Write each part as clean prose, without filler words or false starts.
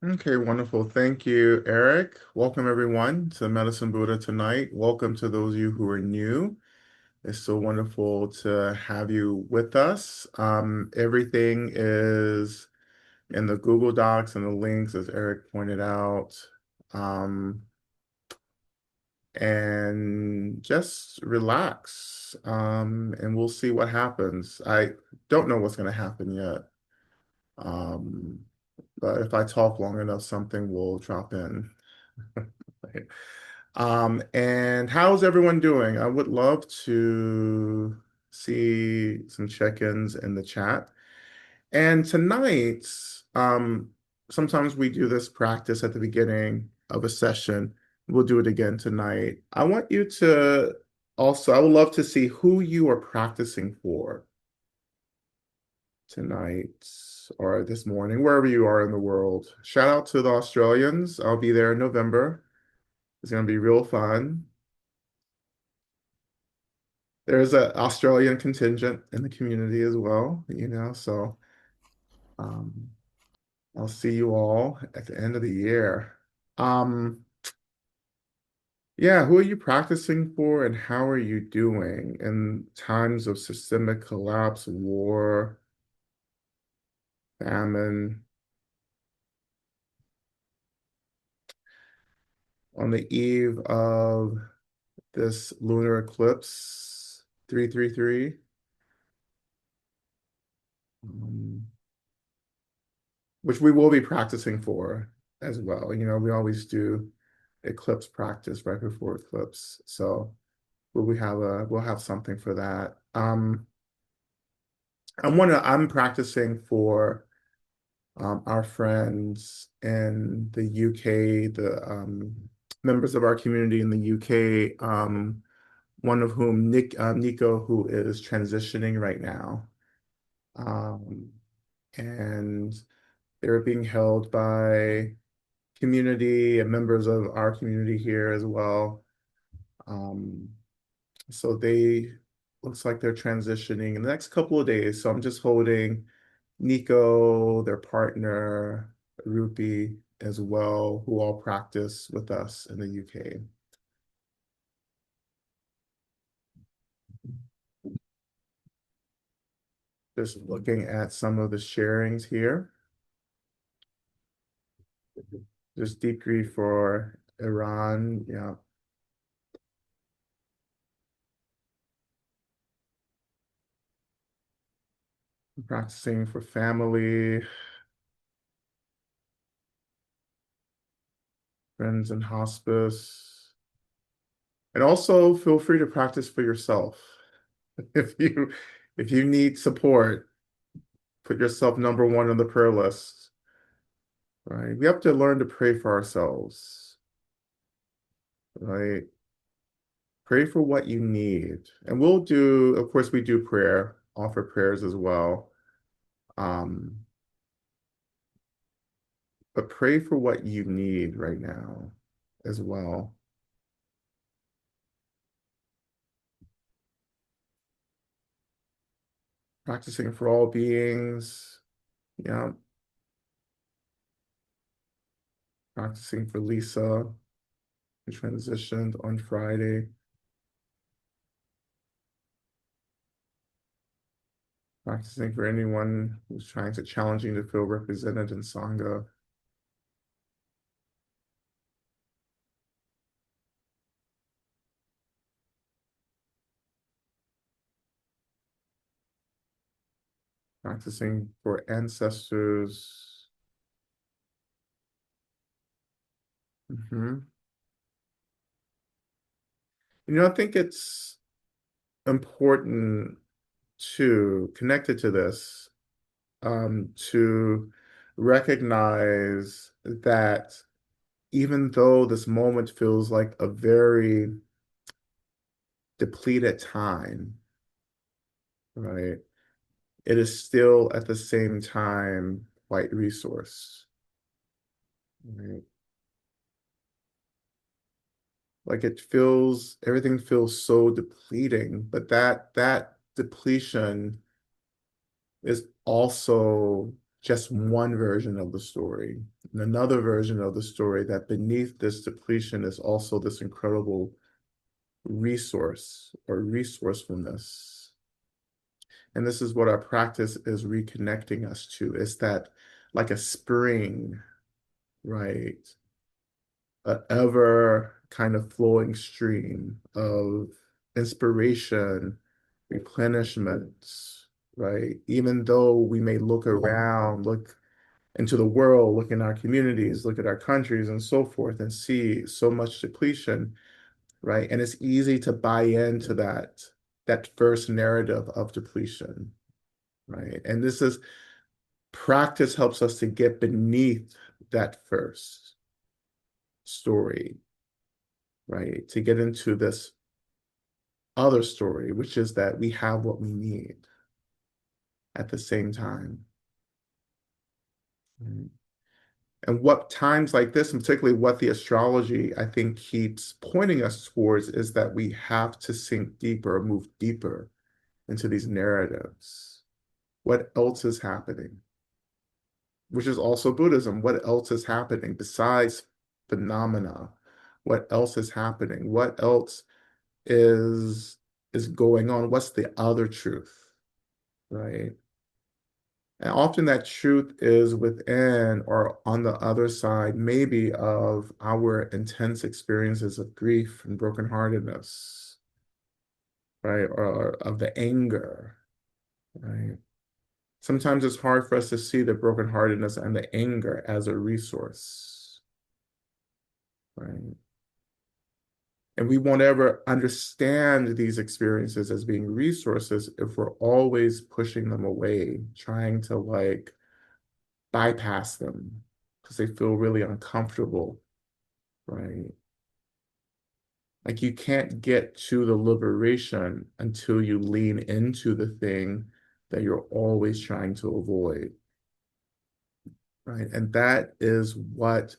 Okay, wonderful. Thank you, Eric. Welcome everyone to Medicine Buddha tonight. Welcome to those of you who are new. It's so wonderful to have you with us. Everything is in the Google Docs and the links, as Eric pointed out. Um, and just relax, and we'll see what happens. I don't know what's going to happen yet. Um, but if I talk long enough, something will drop in. Right. And how's everyone doing? I would love to see some check-ins in the chat. And tonight, um, sometimes we do this practice at the beginning of a session. We'll do it again tonight. I want you to also, I would love to see who you are practicing for tonight or this morning, wherever you are in the world. Shout out to the Australians. I'll be there in November. It's going to be real fun. There's an Australian contingent in the community as well, so um, I'll see you all at the end of the year. Um, yeah, who are you practicing for and how are you doing in times of systemic collapse, war, famine? On the eve of this lunar eclipse, 333. um, which we will be practicing for as well. We always do eclipse practice right before eclipse. So we'll have something for that. I'm practicing for our friends in the UK, the members of our community in the UK, one of whom, Nico, who is transitioning right now. Um, and they're being held by community and members of our community here as well. Um, so they looks like they're transitioning in the next couple of days. So I'm just holding Nico, their partner, Rupi as well, who all practice with us in the UK. Just looking at some of the sharings here. Just deep grief for Iran. Yeah. Practicing for family, friends in hospice. And also feel free to practice for yourself. If you if you need support, put yourself number one on the prayer list, right? We have to learn to pray for ourselves, right? Pray for what you need. And we'll do, of course, we do prayer, offer prayers as well. Um, but pray for what you need right now as well. Practicing for all beings. Yeah. Practicing for Lisa, who transitioned on Friday. Practicing for anyone who's trying to challenging to feel represented in Sangha. Practicing for ancestors. I think it's important to, connected to this, to recognize that even though this moment feels like a very depleted time, right, it is still at the same time quite resource, right? Like everything feels so depleting, but that depletion is also just one version of the story, And another version of the story that beneath this depletion is also this incredible resource or resourcefulness. And this is what our practice is reconnecting us to. It's that like a spring, right? An ever kind of flowing stream of inspiration, replenishment, right? Even though we may look around, look into the world, look in our communities, look at our countries and so forth, and see so much depletion, right? And it's easy to buy into that first narrative of depletion, right? And this is practice helps us to get beneath that first story, right? To get into this other story, which is that we have what we need at the same time. Right? And what times like this, and particularly what the astrology, I think, keeps pointing us towards is that we have to sink deeper, move deeper into these narratives. What else is happening? Which is also Buddhism. What else is happening besides phenomena? What else is happening? What else is is going on? What's the other truth, right? And often that truth is within or on the other side, maybe of our intense experiences of grief and brokenheartedness, right? Or of the anger, right? Sometimes it's hard for us to see the brokenheartedness and the anger as a resource, right? And we won't ever understand these experiences as being resources if we're always pushing them away, trying to like bypass them because they feel really uncomfortable, right? Like you can't get to the liberation until you lean into the thing that you're always trying to avoid, right? And that is what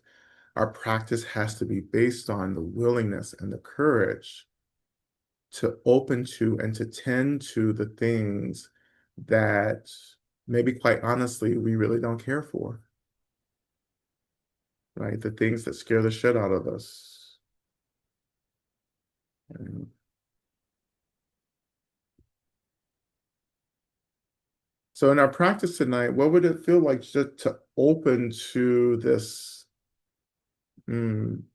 our practice has to be based on, the willingness and the courage to open to and to tend to the things that maybe quite honestly we really don't care for, right? The things that scare the shit out of us. Right? So in our practice tonight, what would it feel like just to open to this, to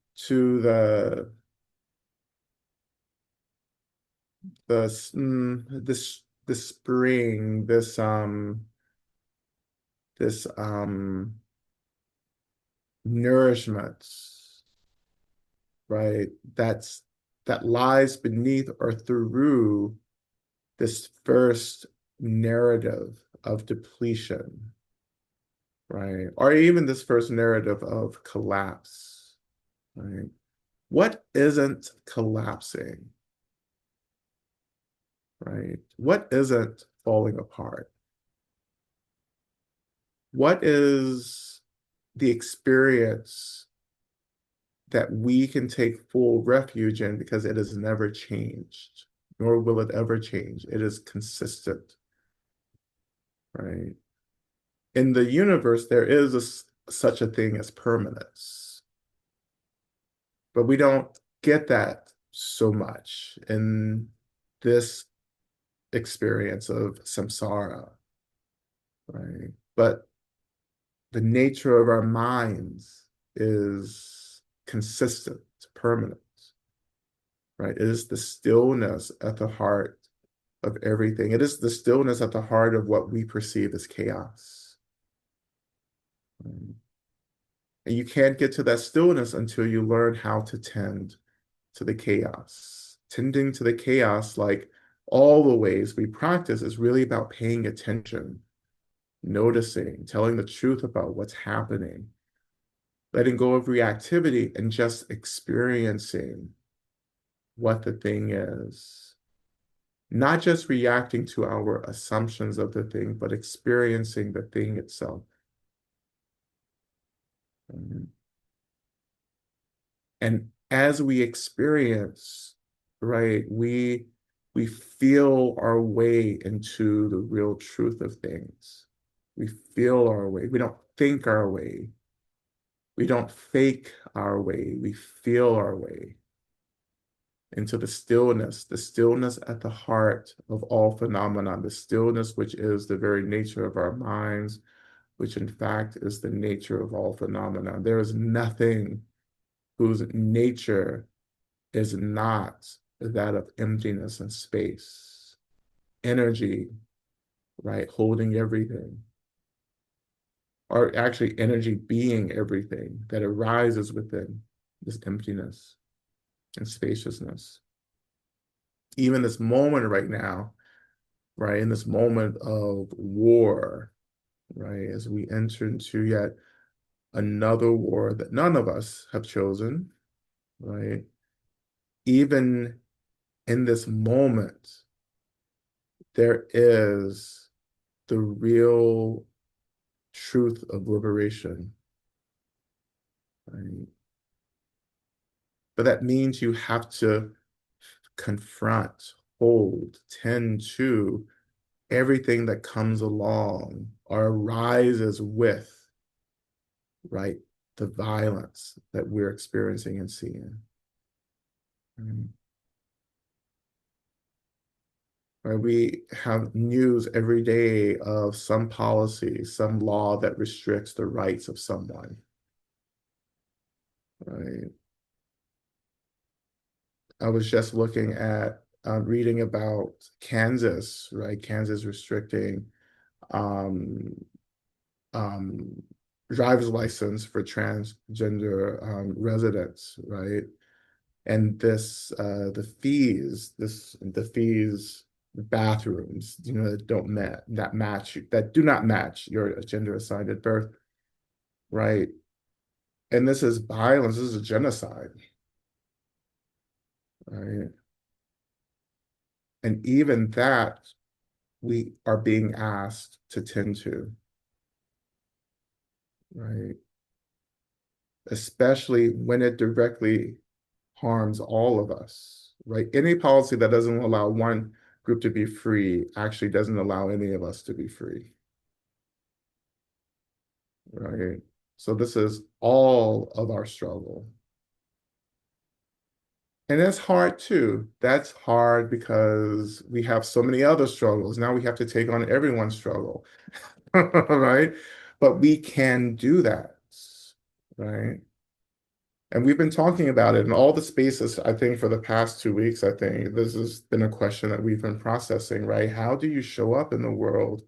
this spring, this nourishment, right? That lies beneath or through this first narrative of depletion, right? Or even this first narrative of collapse, right? What isn't collapsing, right? What isn't falling apart? What is the experience that we can take full refuge in because it has never changed, nor will it ever change? It is consistent, right? In the universe, there is such a thing as permanence, but we don't get that so much in this experience of samsara, right? But the nature of our minds is consistent, permanent, right? It is the stillness at the heart of everything. It is the stillness at the heart of what we perceive as chaos. Right? And you can't get to that stillness until you learn how to tend to the chaos. Tending to the chaos, like all the ways we practice, is really about paying attention, noticing, telling the truth about what's happening, letting go of reactivity and just experiencing what the thing is. Not just reacting to our assumptions of the thing, but experiencing the thing itself. And as we experience, right, we feel our way into the real truth of things. We feel our way. We don't think our way We don't fake our way, we feel our way into the stillness at the heart of all phenomena, the stillness which is the very nature of our minds, which in fact is the nature of all phenomena. There is nothing whose nature is not that of emptiness and space, energy, right, holding everything, or actually energy being everything that arises within this emptiness and spaciousness. Even this moment right now, right, in this moment of war, right, as we enter into yet another war that none of us have chosen, right, even in this moment, there is the real truth of liberation, right? But that means you have to confront, hold, tend to everything that comes along or arises with, right, the violence that we're experiencing and seeing. Right? Right? We have news every day of some policy, some law that restricts the rights of someone. Right? I was just looking at reading about Kansas, right? Kansas restricting um, um, driver's license for transgender residents, right? And the fees, bathrooms, that don't that do not match your gender assigned at birth, right? And this is violence. This is a genocide, right? And even that we are being asked to tend to, right? Especially when it directly harms all of us, right? Any policy that doesn't allow one group to be free actually doesn't allow any of us to be free, right? So this is all of our struggle. And that's hard too. That's hard because we have so many other struggles. Now we have to take on everyone's struggle, right? But we can do that, right? And we've been talking about it in all the spaces, I think, for the past 2 weeks. I think this has been a question that we've been processing, right? How do you show up in the world,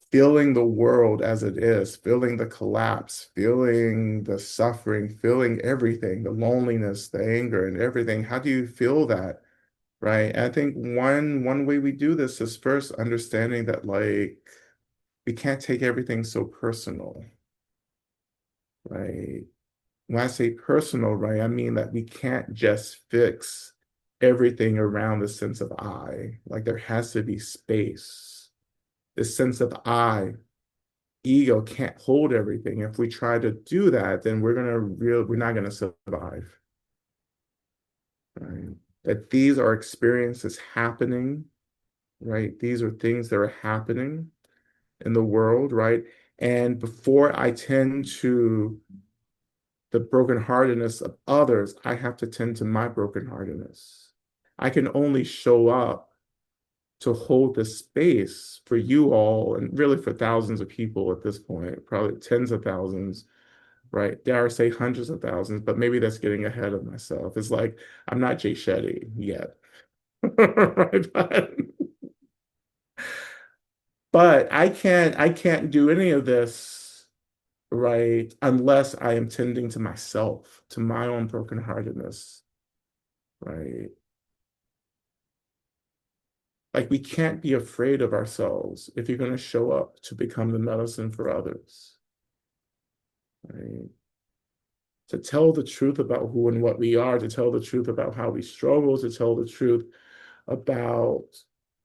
feeling the world as it is, feeling the collapse, feeling the suffering, feeling everything, the loneliness, the anger, and everything? How do you feel that, right? And I think one way we do this is first understanding that, like, we can't take everything so personal, right? When I say personal, right, I mean that we can't just fix everything around the sense of I. Like there has to be space. The sense of I, ego can't hold everything. If we try to do that, then we're not gonna survive. Right? That these are experiences happening, right? These are things that are happening in the world, right? And before I tend to the brokenheartedness of others, I have to tend to my brokenheartedness. I can only show up to hold the space for you all and really for thousands of people at this point, probably tens of thousands, right? Dare I say hundreds of thousands, but maybe that's getting ahead of myself. It's like I'm not Jay Shetty yet. Right? But I can't do any of this, right, unless I am tending to myself, to my own brokenheartedness, right? Like we can't be afraid of ourselves if you're going to show up to become the medicine for others, right? To tell the truth about who and what we are, to tell the truth about how we struggle, to tell the truth about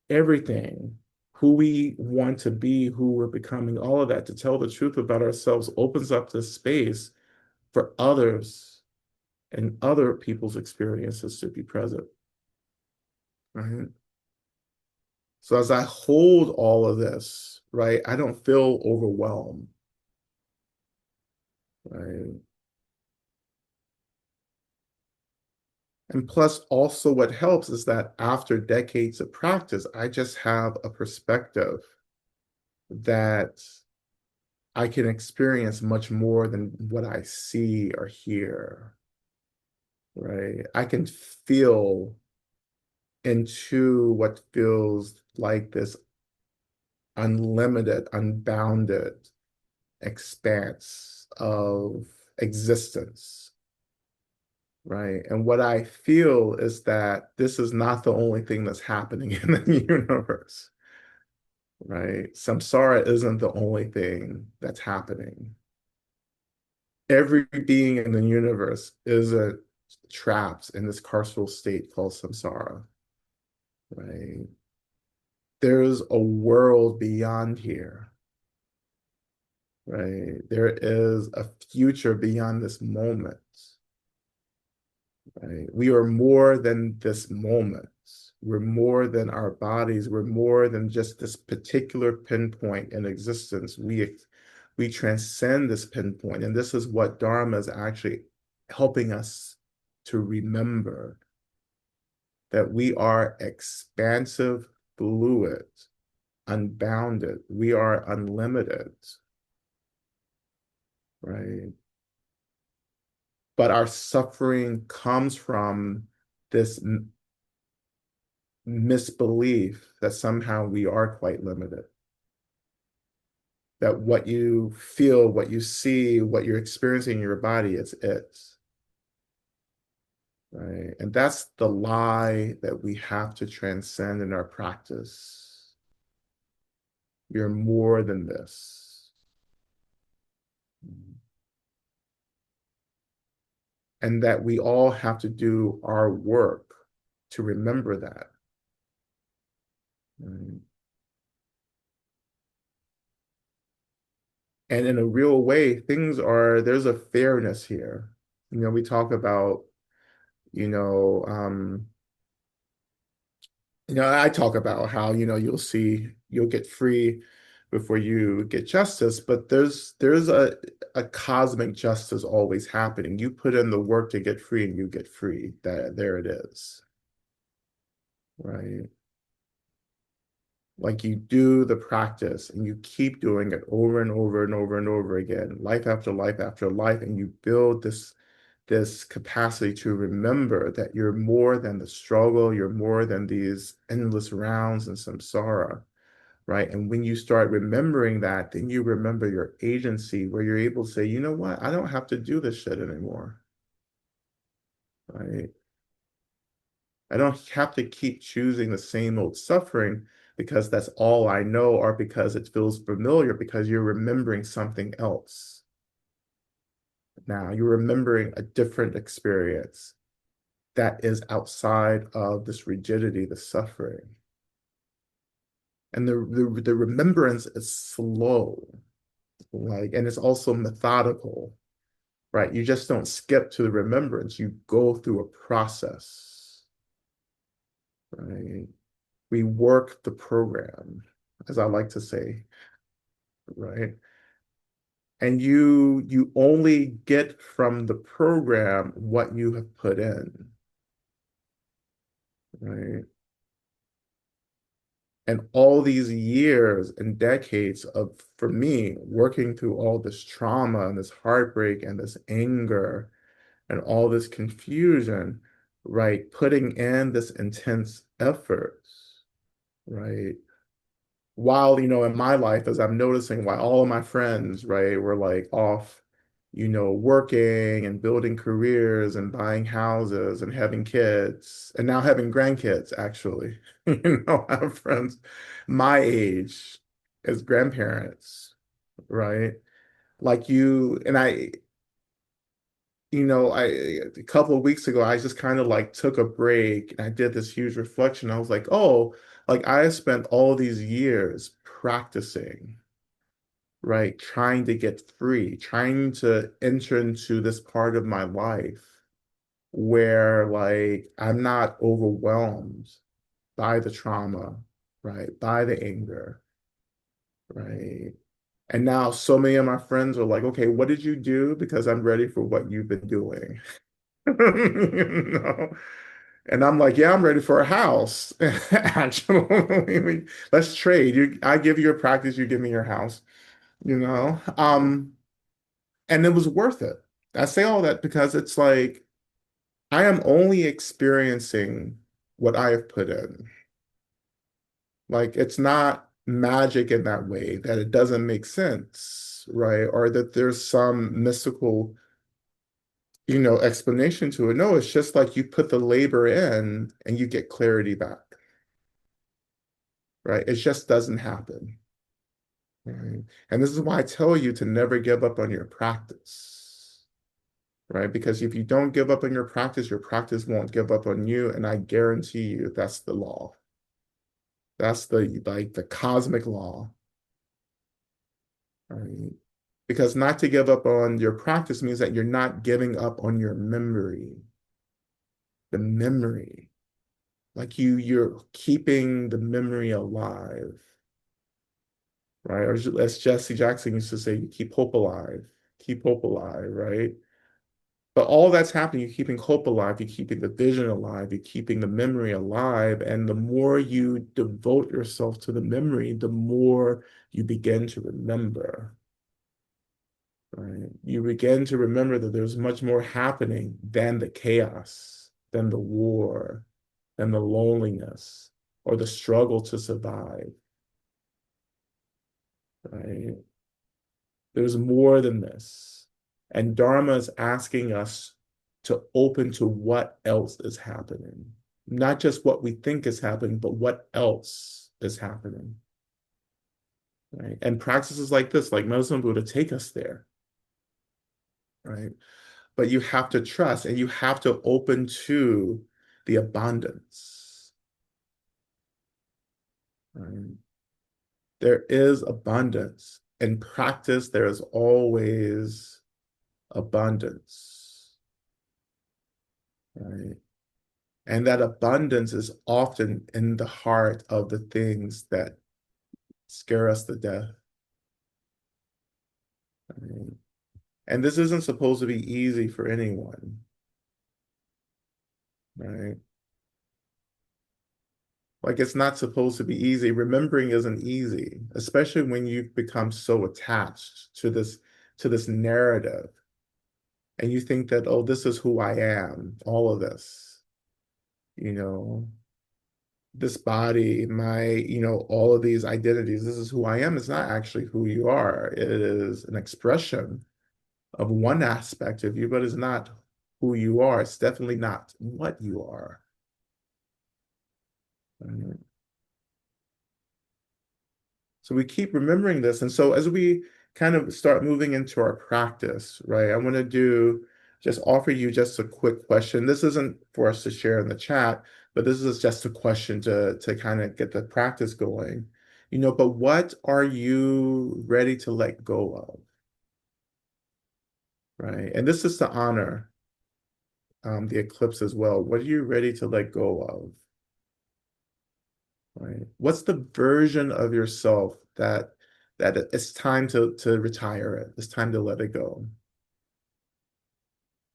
everything, who we want to be, who we're becoming, all of that, to tell the truth about ourselves opens up the space for others and other people's experiences to be present, right? So as I hold all of this, right, I don't feel overwhelmed. right? And plus, also what helps is that after decades of practice, I just have a perspective that I can experience much more than what I see or hear, right? I can feel into what feels like this unlimited, unbounded expanse of existence, right? And what I feel is that this is not the only thing that's happening in the universe, right? Samsara isn't the only thing that's happening. Every being in the universe is trapped in this carceral state called samsara, right? There's a world beyond here, right? There is a future beyond this moment, right? We are more than this moment. We're more than our bodies. We're more than just this particular pinpoint in existence. We transcend this pinpoint, and this is what Dharma is actually helping us to remember that we are expansive fluid, unbounded. We are unlimited, right? But our suffering comes from this misbelief that somehow we are quite limited, that what you feel, what you see, what you're experiencing in your body is it, right? And that's the lie that we have to transcend in our practice. You're more than this. And that we all have to do our work to remember that. Right? And in a real way, there's a fairness here. We talk about, you know, um, I talk about how, you'll get free before you get justice, but there's a cosmic justice always happening. You put in the work to get free and you get free. There it is, right? Like you do the practice and you keep doing it over and over and over and over again, life after life after life, and you build this capacity to remember that you're more than the struggle, you're more than these endless rounds and samsara, right? And when you start remembering that, then you remember your agency where you're able to say, you know what, I don't have to do this shit anymore, right? I don't have to keep choosing the same old suffering because that's all I know or because it feels familiar, because you're remembering something else. Now you're remembering a different experience that is outside of this rigidity, the suffering. And the remembrance is slow, and it's also methodical, right? You just don't skip to the remembrance, you go through a process, right? We work the program, as I like to say, right? And you only get from the program what you have put in, right? And all these years and decades of, for me, working through all this trauma and this heartbreak and this anger and all this confusion, right? Putting in this intense effort, right? While, in my life, as I'm noticing, while all of my friends, right, were like off, working and building careers and buying houses and having kids and now having grandkids, actually. I have friends my age as grandparents, right? Like you and I, a couple of weeks ago, I just kind of like took a break and I did this huge reflection. I was like, oh, like I spent all these years practicing, right? Trying to get free, trying to enter into this part of my life where like I'm not overwhelmed by the trauma, right? By the anger, right? And now so many of my friends are like, okay, what did you do? Because I'm ready for what you've been doing. You know? And I'm like, yeah, I'm ready for a house. Actually, let's trade. I give you your practice, you give me your house, you know? And it was worth it. I say all that because it's like I am only experiencing what I have put in. Like it's not magic in that way, that it doesn't make sense, right? Or that there's some mystical, explanation to it. No, it's just like you put the labor in and you get clarity back, right? It just doesn't happen, right? And this is why I tell you to never give up on your practice, right? Because if you don't give up on your practice won't give up on you. And I guarantee you that's the law. That's the cosmic law, right? Because not to give up on your practice means that you're not giving up on your memory, the memory. Like you're keeping the memory alive, right? Or as Jesse Jackson used to say, you keep hope alive, right? But all that's happening, you're keeping hope alive, you're keeping the vision alive, you're keeping the memory alive. And the more you devote yourself to the memory, the more you begin to remember, right? You begin to remember that there's much more happening than the chaos, than the war, than the loneliness, or the struggle to survive, right? There's more than this. And Dharma is asking us to open to what else is happening. Not just what we think is happening, but what else is happening, right? And practices like this, like Muslim Buddha, take us there, right? But you have to trust and you have to open to the abundance, right? There is abundance. In practice, there is always abundance, right? And that abundance is often in the heart of the things that scare us to death, right? And this isn't supposed to be easy for anyone, right? Like it's not supposed to be easy. Remembering isn't easy, especially when you've become so attached to this narrative and you think that, oh, this is who I am, all of this, you know, this body, all of these identities, this is who I am. It's not actually who you are. It is an expression of one aspect of you, but it's not who you are. It's definitely not what you are. Right? So we keep remembering this. And so as we kind of start moving into our practice, right, I want to just offer you just a quick question. This isn't for us to share in the chat, but this is just a question to kind of get the practice going. But what are you ready to let go of, right? And this is to honor the eclipse as well. What are you ready to let go of, right? What's the version of yourself that it's time to retire it. It's time to let it go,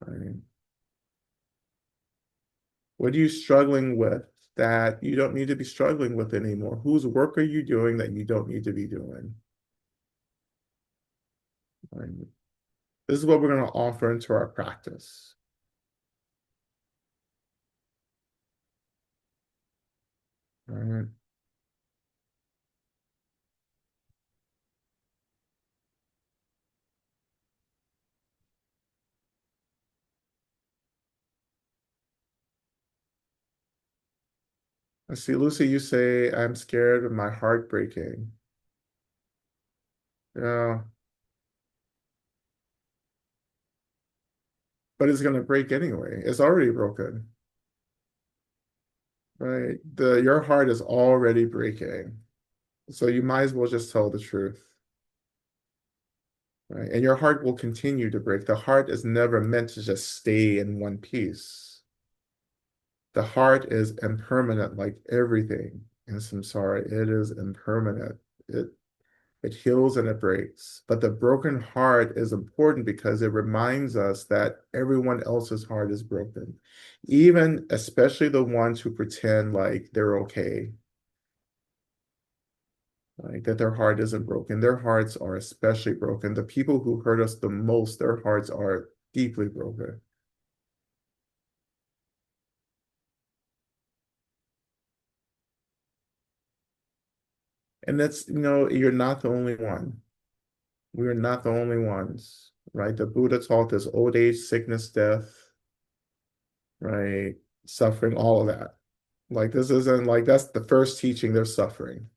right? What are you struggling with that you don't need to be struggling with anymore? Whose work are you doing that you don't need to be doing? Right? This is what we're going to offer into our practice. All right. I see, Lucy, you say, I'm scared of my heart breaking. Yeah, but it's going to break anyway. It's already broken, right? Your heart is already breaking. So you might as well just tell the truth, right? And your heart will continue to break. The heart is never meant to just stay in one piece. The heart is impermanent, like everything in samsara. It is impermanent. It It heals and it breaks. But the broken heart is important because it reminds us that everyone else's heart is broken, even especially the ones who pretend like they're okay, like that their heart isn't broken. Their hearts are especially broken. The people who hurt us the most, their hearts are deeply broken. And that's, you're not the only one. We are not the only ones, right? The Buddha taught us old age, sickness, death, right? Suffering, all of that. Like this isn't like that's the first teaching, there's suffering,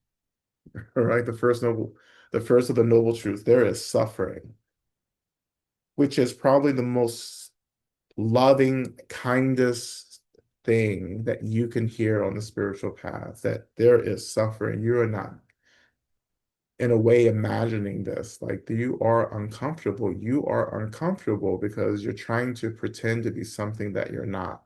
right? The first of the noble truth, there is suffering, which is probably the most loving, kindest thing that you can hear on the spiritual path, that there is suffering. You are not in a way imagining this. Like you are uncomfortable. You are uncomfortable because you're trying to pretend to be something that you're not.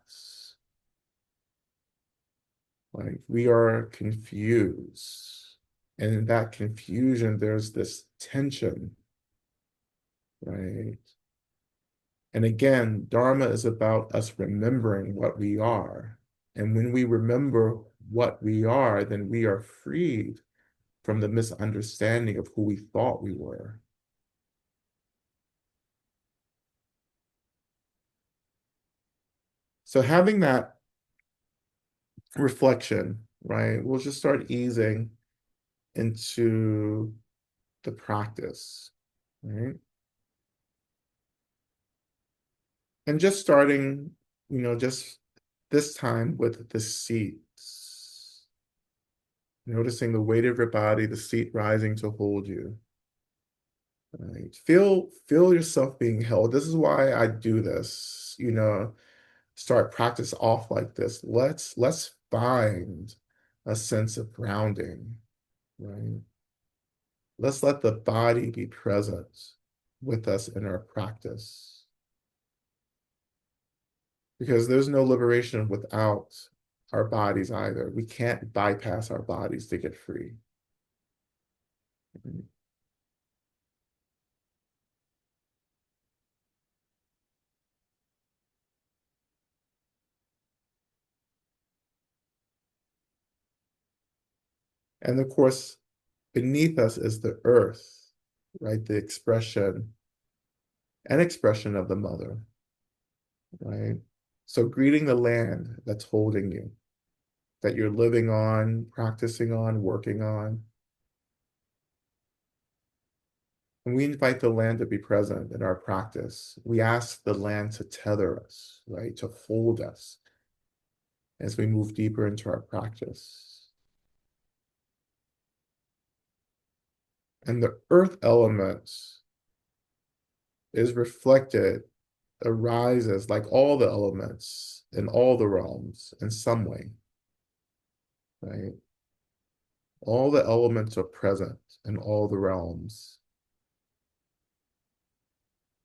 Like we are confused. And in that confusion, there's this tension, right? And again, Dharma is about us remembering what we are. And when we remember what we are, then we are freed from the misunderstanding of who we thought we were. So having that reflection, right, we'll just start easing into the practice, right? And just starting, just this time with the seats, noticing the weight of your body, the seat rising to hold you. Right? Feel yourself being held. This is why I do this, start practice off like this. Let's find a sense of grounding, right? Let's let the body be present with us in our practice. Because there's no liberation without our bodies either. We can't bypass our bodies to get free. And of course, beneath us is the earth, right? The expression of the mother, right? So greeting the land that's holding you, that you're living on, practicing on, working on. And we invite the land to be present in our practice. We ask the land to tether us, right? To hold us as we move deeper into our practice. And the earth element is reflected, arises like all the elements in all the realms in some way, right? All the elements are present in all the realms.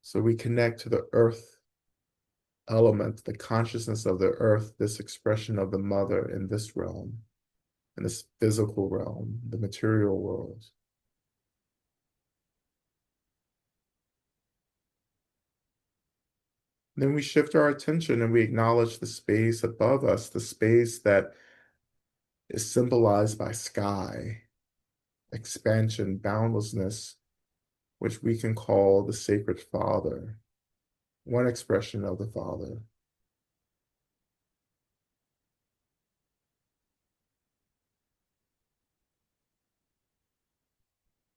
So we connect to the earth element, the consciousness of the earth, this expression of the mother in this realm, in this physical realm, the material world. Then we shift our attention and we acknowledge the space above us, the space that is symbolized by sky, expansion, boundlessness, which we can call the sacred Father, one expression of the Father.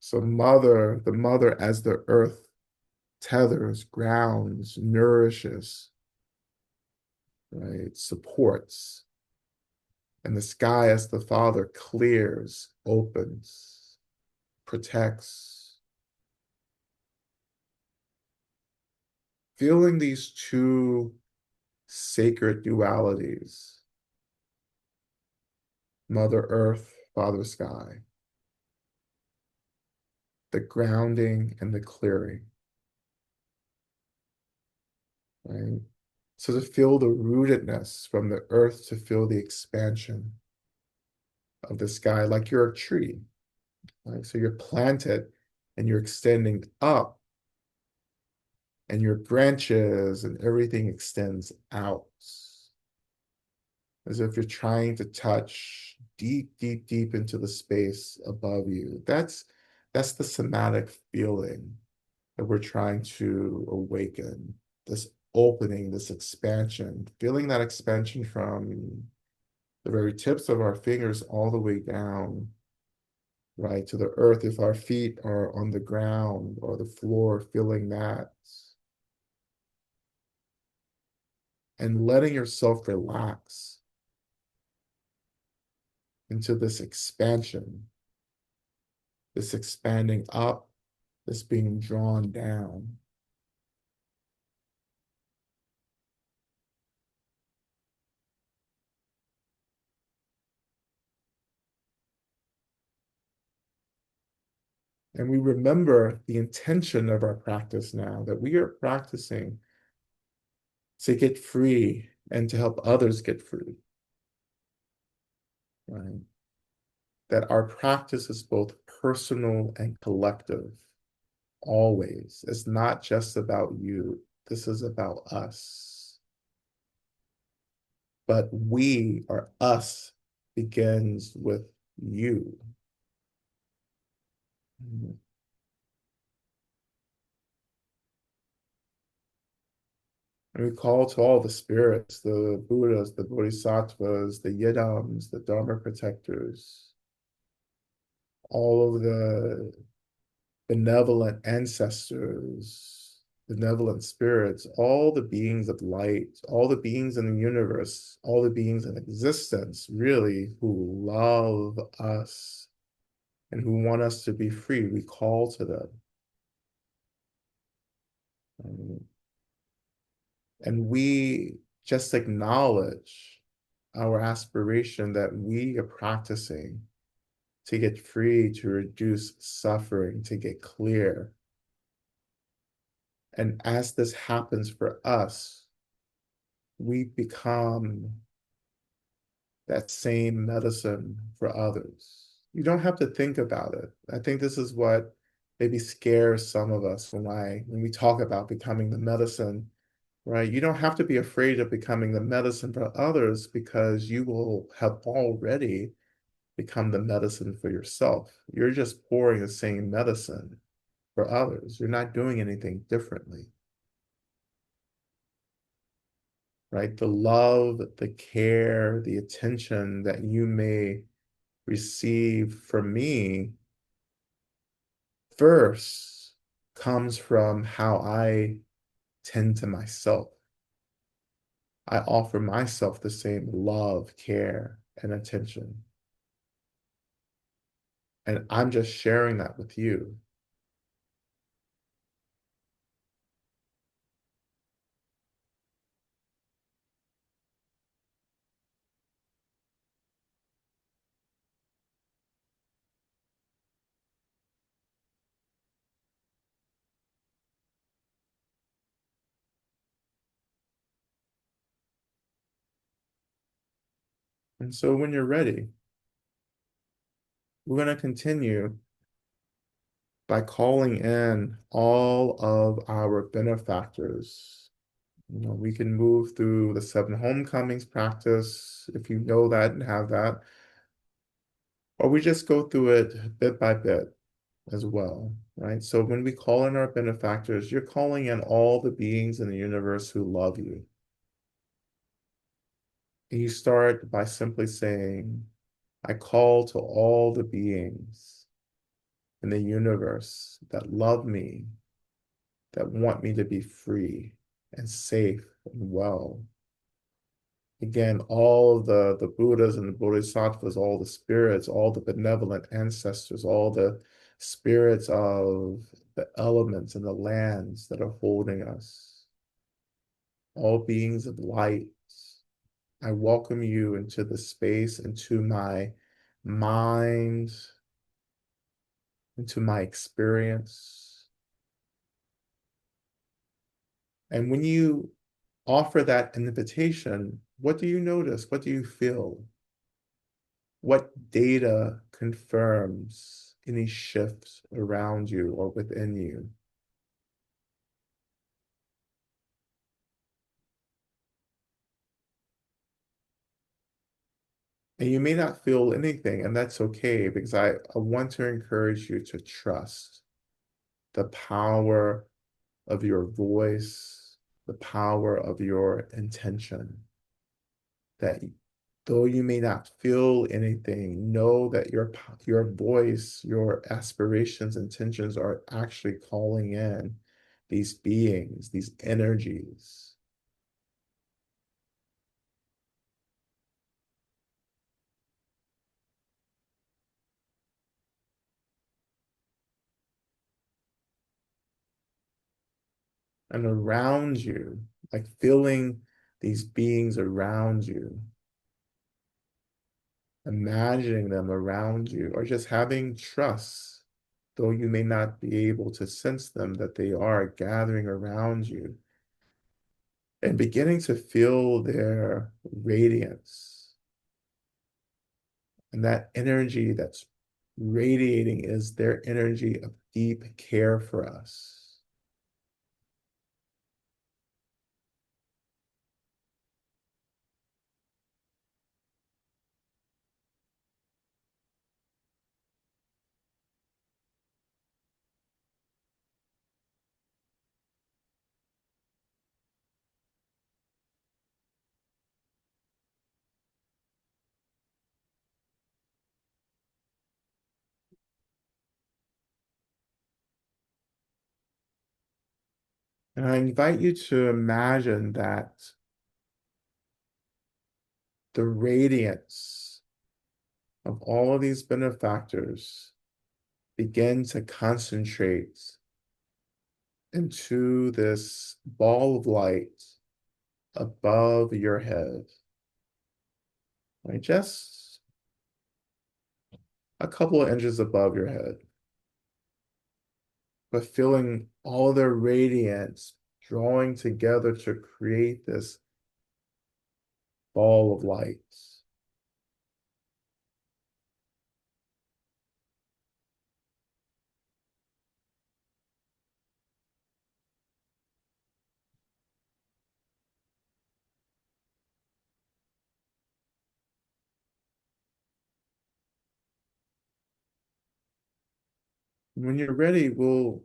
So the mother as the earth tethers, grounds, nourishes, right, supports. And the sky as the Father clears, opens, protects. Feeling these two sacred dualities, Mother Earth, Father Sky, the grounding and the clearing, right? So to feel the rootedness from the earth, to feel the expansion of the sky, like you're a tree, right? So you're planted and you're extending up, and your branches and everything extends out as if you're trying to touch deep, deep, deep into the space above you. That's the somatic feeling that we're trying to awaken, this opening, this expansion, feeling that expansion from the very tips of our fingers all the way down, right, to the earth. If our feet are on the ground or the floor, feeling that and letting yourself relax into this expansion, this expanding up, this being drawn down. And we remember the intention of our practice now, that we are practicing to get free and to help others get free, right? That our practice is both personal and collective, always. It's not just about you. This is about us. But we or us begins with you. And we call to all the spirits, the Buddhas, the Bodhisattvas, the Yidams, the Dharma protectors, all of the benevolent ancestors, benevolent spirits, all the beings of light, all the beings in the universe, all the beings in existence, really, who love us and who want us to be free. We call to them. And we just acknowledge our aspiration that we are practicing to get free, to reduce suffering, to get clear. And as this happens for us, we become that same medicine for others. You don't have to think about it. I think this is what maybe scares some of us when we talk about becoming the medicine, right? You don't have to be afraid of becoming the medicine for others because you will have already become the medicine for yourself. You're just pouring the same medicine for others. You're not doing anything differently, right? The love, the care, the attention that you may receive from me first comes from how I tend to myself. I offer myself the same love, care, and attention. And I'm just sharing that with you. And so when you're ready, we're going to continue by calling in all of our benefactors. We can move through the seven homecomings practice if you know that and have that, or we just go through it bit by bit as well, right? So when we call in our benefactors, you're calling in all the beings in the universe who love you. And you start by simply saying, I call to all the beings in the universe that love me, that want me to be free and safe and well. Again, all of the Buddhas and the Bodhisattvas, all the spirits, all the benevolent ancestors, all the spirits of the elements and the lands that are holding us, all beings of light, I welcome you into the space, into my mind, into my experience. And when you offer that invitation, what do you notice? What do you feel? What data confirms any shifts around you or within you. And you may not feel anything, and that's okay because I want to encourage you to trust the power of your voice, the power of your intention. That though you may not feel anything, know that your voice, your aspirations, intentions are actually calling in these beings, these energies. And around you, like feeling these beings around you, imagining them around you, or just having trust, though you may not be able to sense them, that they are gathering around you and beginning to feel their radiance. And that energy that's radiating is their energy of deep care for us. And I invite you to imagine that the radiance of all of these benefactors begin to concentrate into this ball of light above your head, right? Just a couple of inches above your head, but feeling all their radiance drawing together to create this ball of light. When you're ready, we'll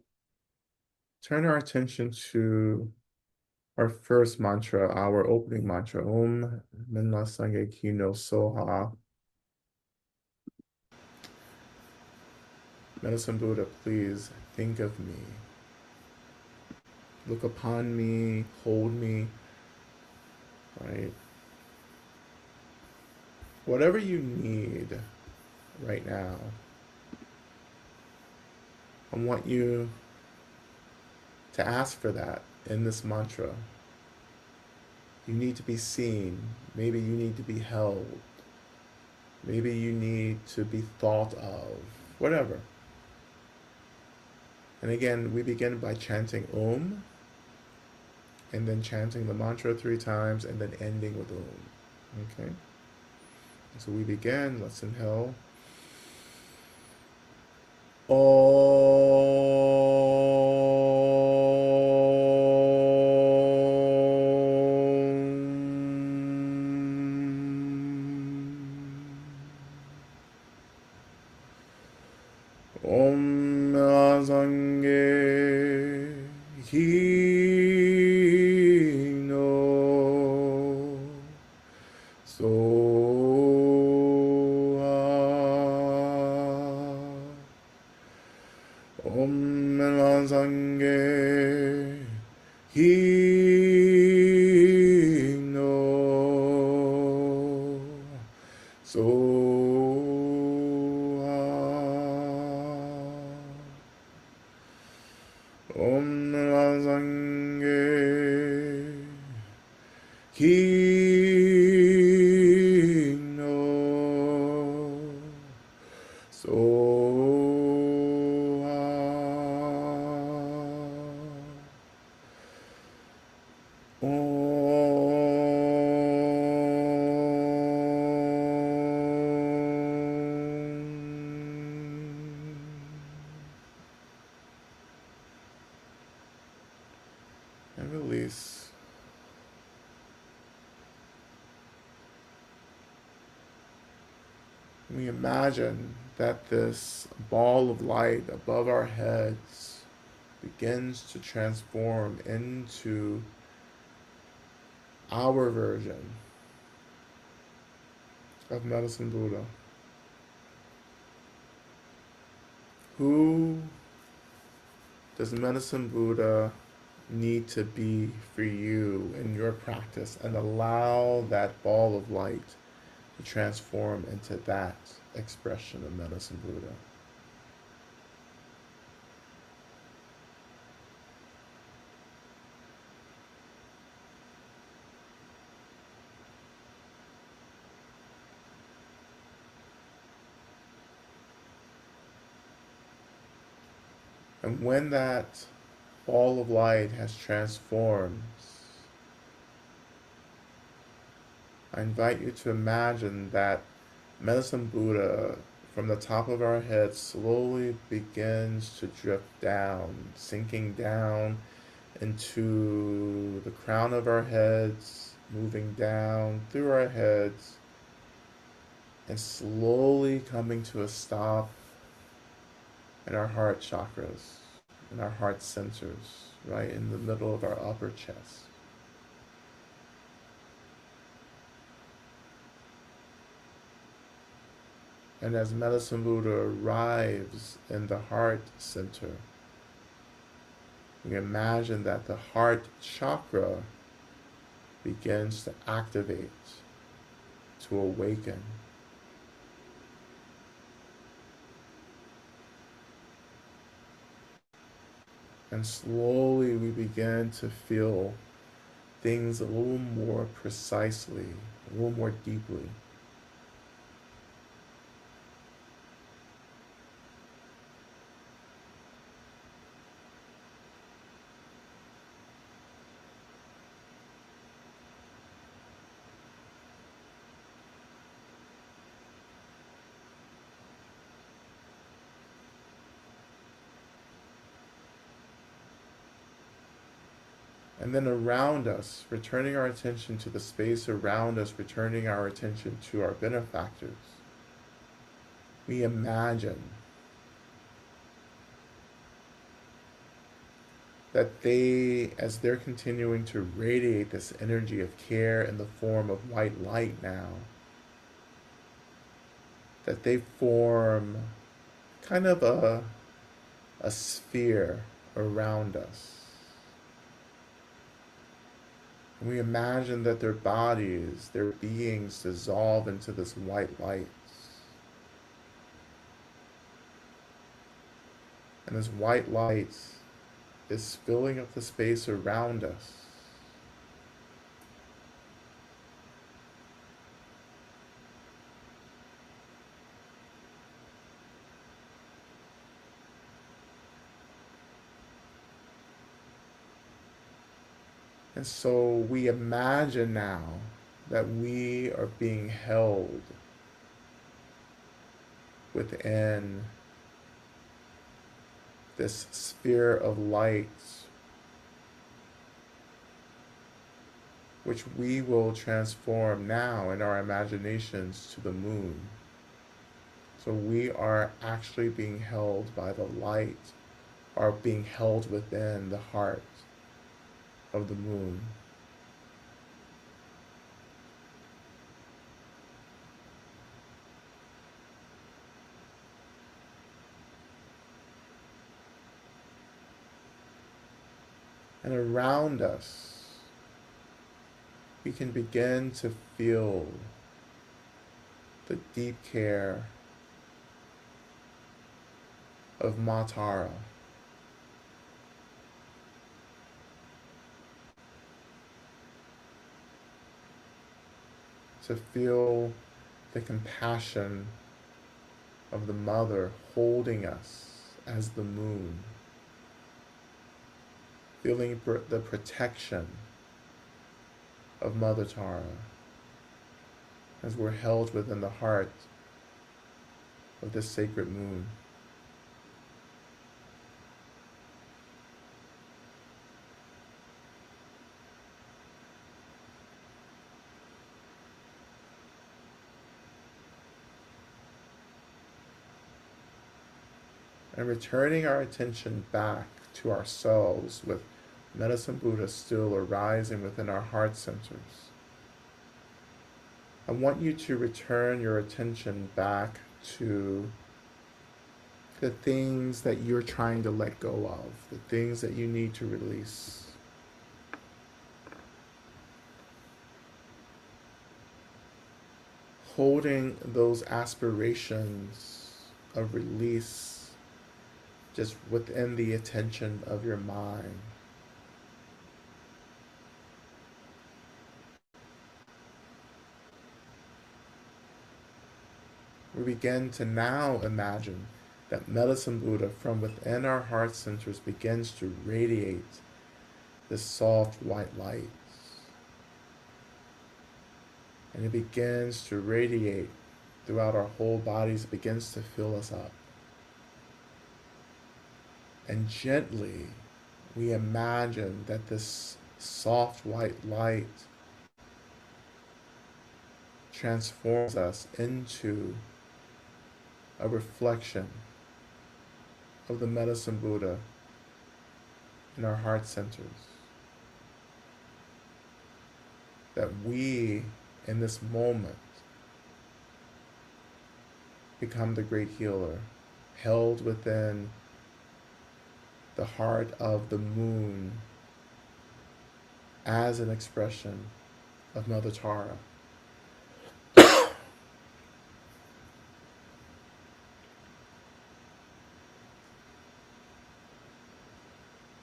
turn our attention to our first mantra, our opening mantra, Om Minna Sangye Kino Soha. Medicine Buddha, please think of me. Look upon me, hold me, right? Whatever you need right now, I want you to ask for that in this mantra. You need to be seen. Maybe you need to be held. Maybe you need to be thought of. Whatever. And again, we begin by chanting Om, and then chanting the mantra 3 times, and then ending with Om. Okay? So we begin. Let's inhale. Om Azange Hino Soha. Om Azange Hino Soha. Om Azange Hino Soha. We imagine that this ball of light above our heads begins to transform into our version of Medicine Buddha. Who does Medicine Buddha need to be for you in your practice, and allow that ball of light to transform into that expression of Medicine Buddha? And when that ball of light has transformed, I invite you to imagine that Medicine Buddha from the top of our head slowly begins to drift down, sinking down into the crown of our heads, moving down through our heads, and slowly coming to a stop in our heart chakras, in our heart centers, right in the middle of our upper chest. And as Medicine Buddha arrives in the heart center, we imagine that the heart chakra begins to activate, to awaken. And slowly we begin to feel things a little more precisely, a little more deeply. And then around us, returning our attention to the space around us, returning our attention to our benefactors, we imagine that they, as they're continuing to radiate this energy of care in the form of white light now, that they form kind of a sphere around us. And we imagine that their bodies, their beings dissolve into this white light. And this white light is filling up the space around us. And so we imagine now that we are being held within this sphere of light, which we will transform now in our imaginations to the moon. So we are actually being held by the light, are being held within the heart of the moon. And around us, we can begin to feel the deep care of Ma Tara, to feel the compassion of the mother holding us as the moon, feeling the protection of Mother Tara as we're held within the heart of this sacred moon. and returning our attention back to ourselves with Medicine Buddha still arising within our heart centers. I want you to return your attention back to the things that you're trying to let go of, the things that you need to release. Holding those aspirations of release just within the attention of your mind. We begin to now imagine that Medicine Buddha from within our heart centers begins to radiate this soft white light. And it begins to radiate throughout our whole bodies, begins to fill us up. And gently, we imagine that this soft white light transforms us into a reflection of the Medicine Buddha in our heart centers. That we, in this moment, become the great healer, held within the heart of the moon as an expression of Mother Tara.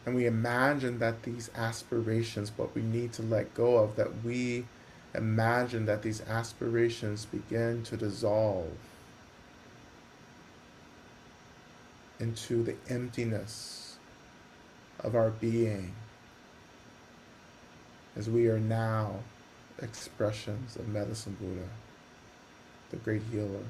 And we imagine that these aspirations, what we need to let go of, that we imagine that these aspirations begin to dissolve into the emptiness of our being, as we are now expressions of Medicine Buddha, the great healer.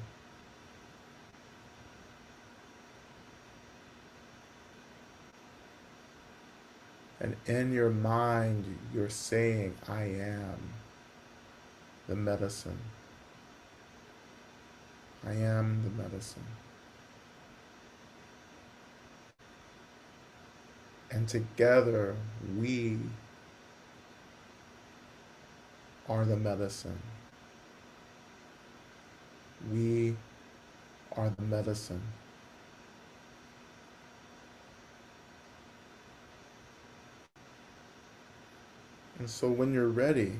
And in your mind, you're saying, I am the medicine. I am the medicine. And together, we are the medicine. We are the medicine. And so when you're ready,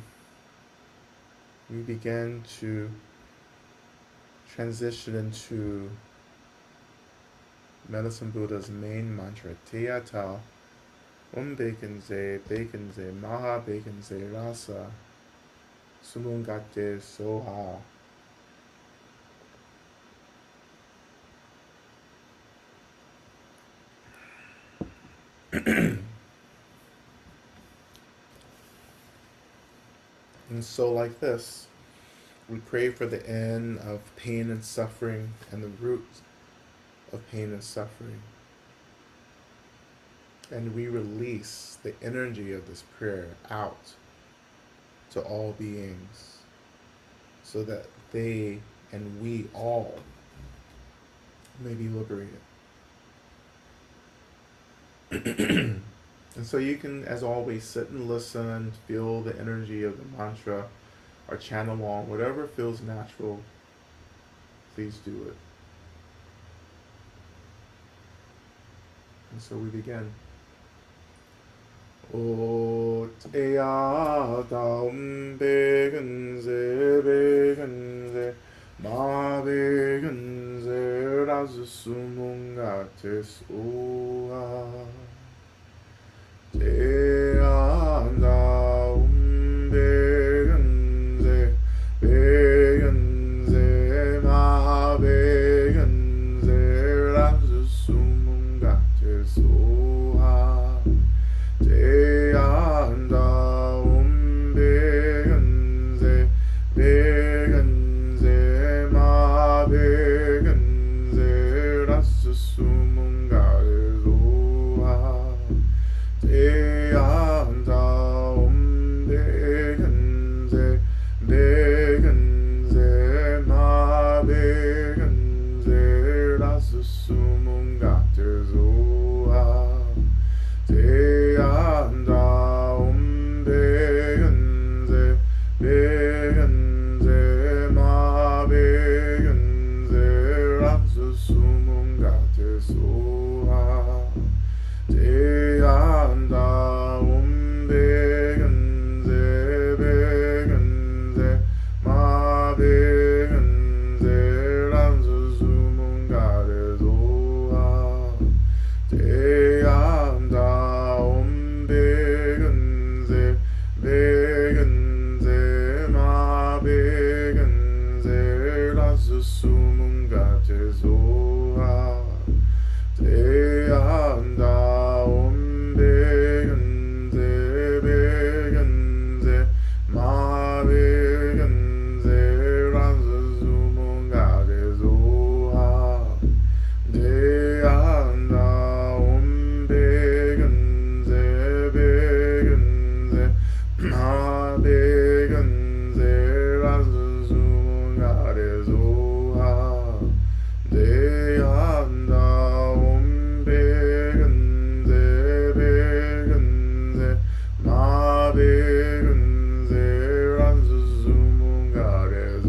we begin to transition into Medicine Buddha's main mantra, Teyata, Bekenze, Maha Bekenze, Rasa, Sumungate, Soha. And so like this, we pray for the end of pain and suffering and the roots of pain and suffering. And we release the energy of this prayer out to all beings so that they and we all may be liberated. And so you can, as always, sit and listen, feel the energy of the mantra, or chant along, whatever feels natural, please do it. And so we begin. O teya daum begenze, ma begenze, razsumungates oa. Teya daum begenze, ma begenze, razsumungates oa. Teya daum begenze, ma begenze, razsumungates oa. Teya begun there as the zoom got is they anda begun there ma begun there as the zoom got is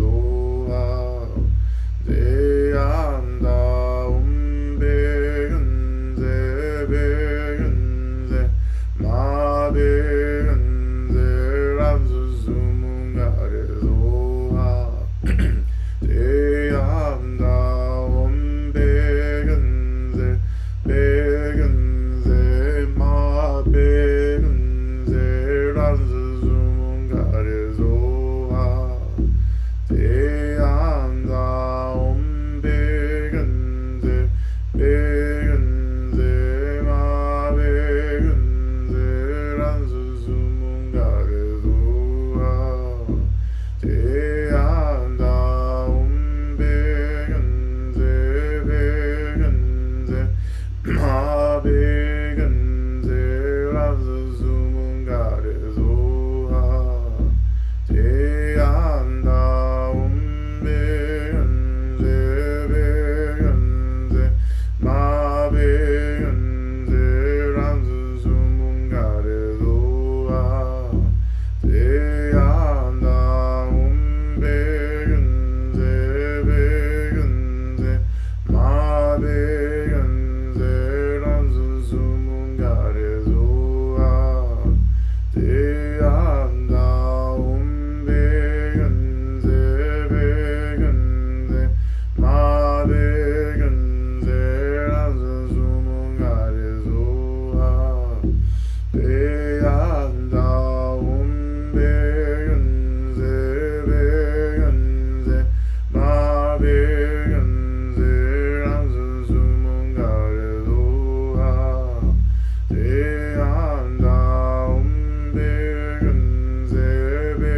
they anda begun there ma begun there as the zoom got is they anda begunze ma begunze ranzuzum garezoa te anda begunze ma begunze ranzuzum garezoa te anda ma begunze razuzum garezoa te anda begunze ma begunze razuzum garezoa te anda begunze ma begunze te anda begunze ma begunze ranzuzum garezoa te anda begunze ma begunze ranzuzum garezoa te anda ma begunze ranzuzum garezoa te anda begunze ma begunze ranzuzum garezoa te anda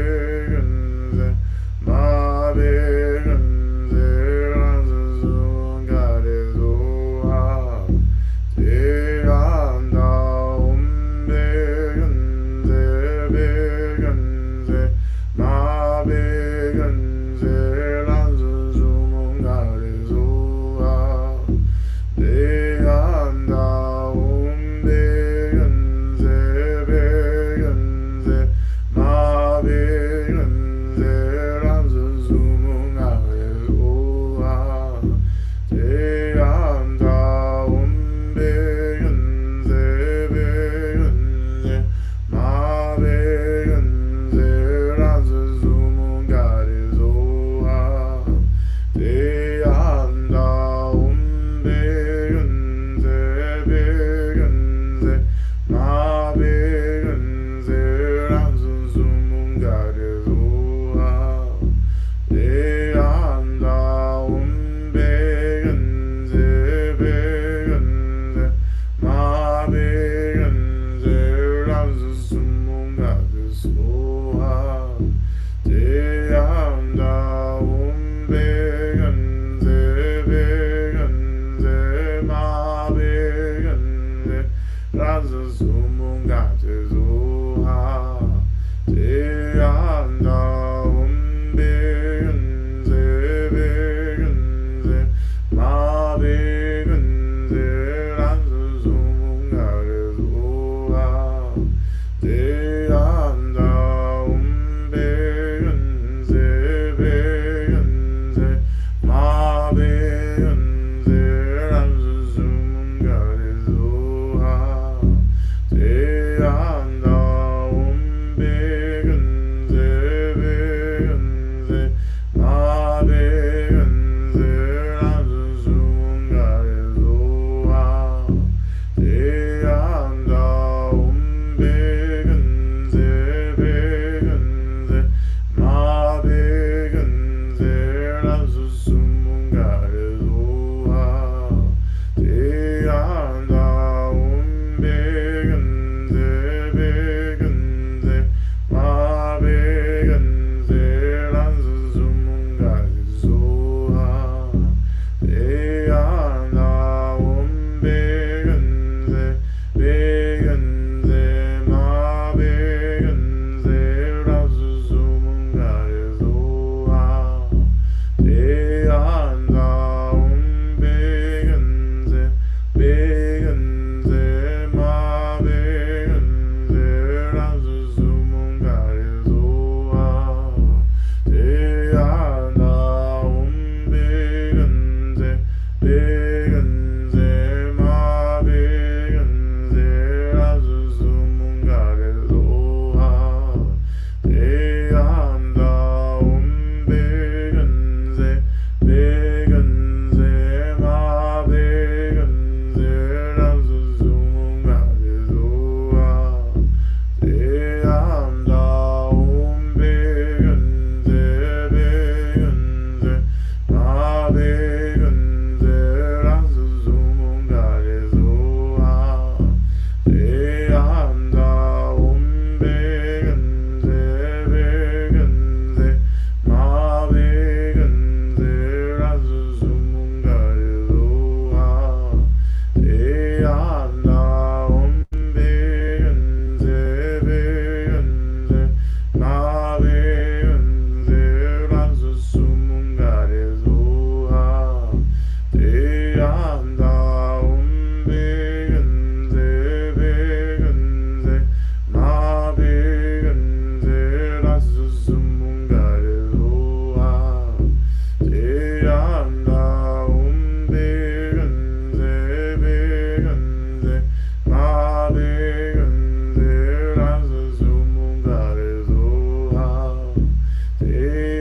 begunze ma begunze ranzuzum garezoa te anda begunze ma begunze ranzuzum garezoa te anda begunze ma begunze ranzuzum garezoa te anda begunze ma begunze ranzuzum garezoa te anda begunze ma begunze ranzuzum garezoa te anda begunze ma begunze ranzuzum garezoa te anda begunze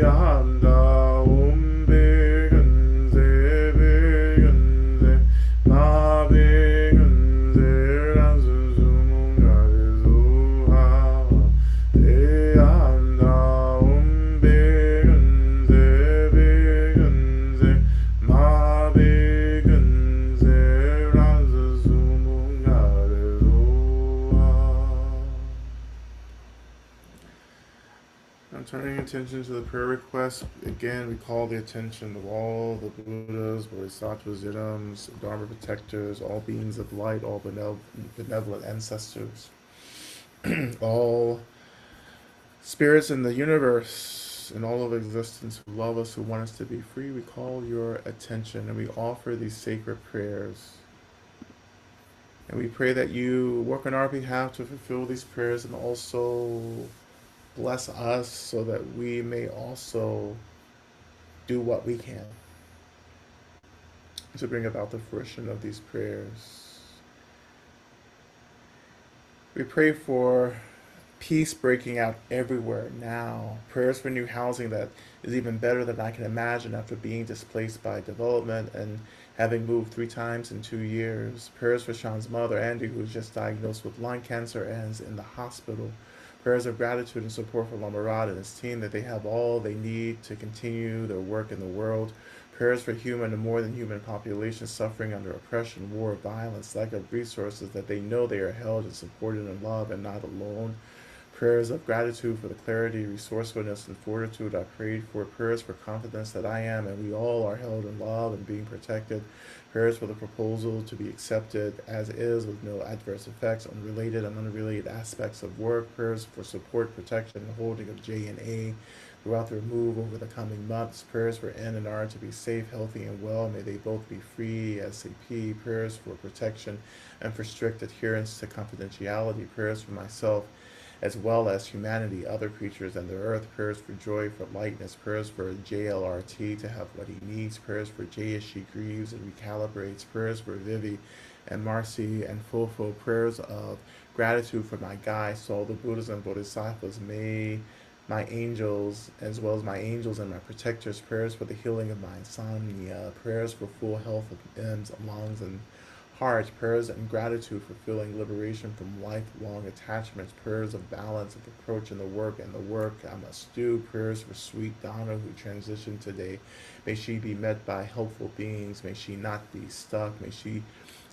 anda umbegense ma begense ransusumungaresuha te anda umbegense ma begense ransusumungaresuha. Now turning attention to the prayer request, again we call the attention of all the Buddhas, Bodhisattvas, Yidams, Dharma protectors, all beings of light, all benevolent ancestors, all spirits in the universe and all of existence who love us, who want us to be free. We call your attention and we offer these sacred prayers. And we pray that you work on our behalf to fulfill these prayers and also bless us so that we may also do what we can to bring about the fruition of these prayers. We pray for peace breaking out everywhere now. Prayers for new housing that is even better than I can imagine after being displaced by development and having moved 3 times in 2 years. Prayers for Sean's mother, Andy, who was just diagnosed with lung cancer and is in the hospital. Prayers of gratitude and support for Lama Rod and his team that they have all they need to continue their work in the world. Prayers for human and more than human populations suffering under oppression, war, violence, lack of resources, that they know they are held and supported in love and not alone. Prayers of gratitude for the clarity, resourcefulness, and fortitude I prayed for. Prayers for confidence that I am and we all are held in love and being protected. Prayers for the proposal to be accepted as is with no adverse effects on related and unrelated aspects of work. Prayers for support, protection, and holding of J and A throughout their move over the coming months. Prayers for N and R to be safe, healthy, and well. May they both be free, SAP. Prayers for protection and for strict adherence to confidentiality. Prayers for myself as well as humanity, other creatures, and the earth. Prayers for joy, for lightness. Prayers for JLRT to have what he needs. Prayers for Jay as she grieves and recalibrates. Prayers for Vivi and Marcy and Fofo. Prayers of gratitude for my guides, to all the Buddhas and Bodhisattvas. May my angels, as well as my angels and my protectors. Prayers for the healing of my insomnia. Prayers for full health of limbs, lungs, and heart. Prayers and gratitude for feeling liberation from lifelong attachments. Prayers of balance of approach in the work and the work I must do. Prayers for sweet Donna who transitioned today. May she be met by helpful beings. May she not be stuck. May she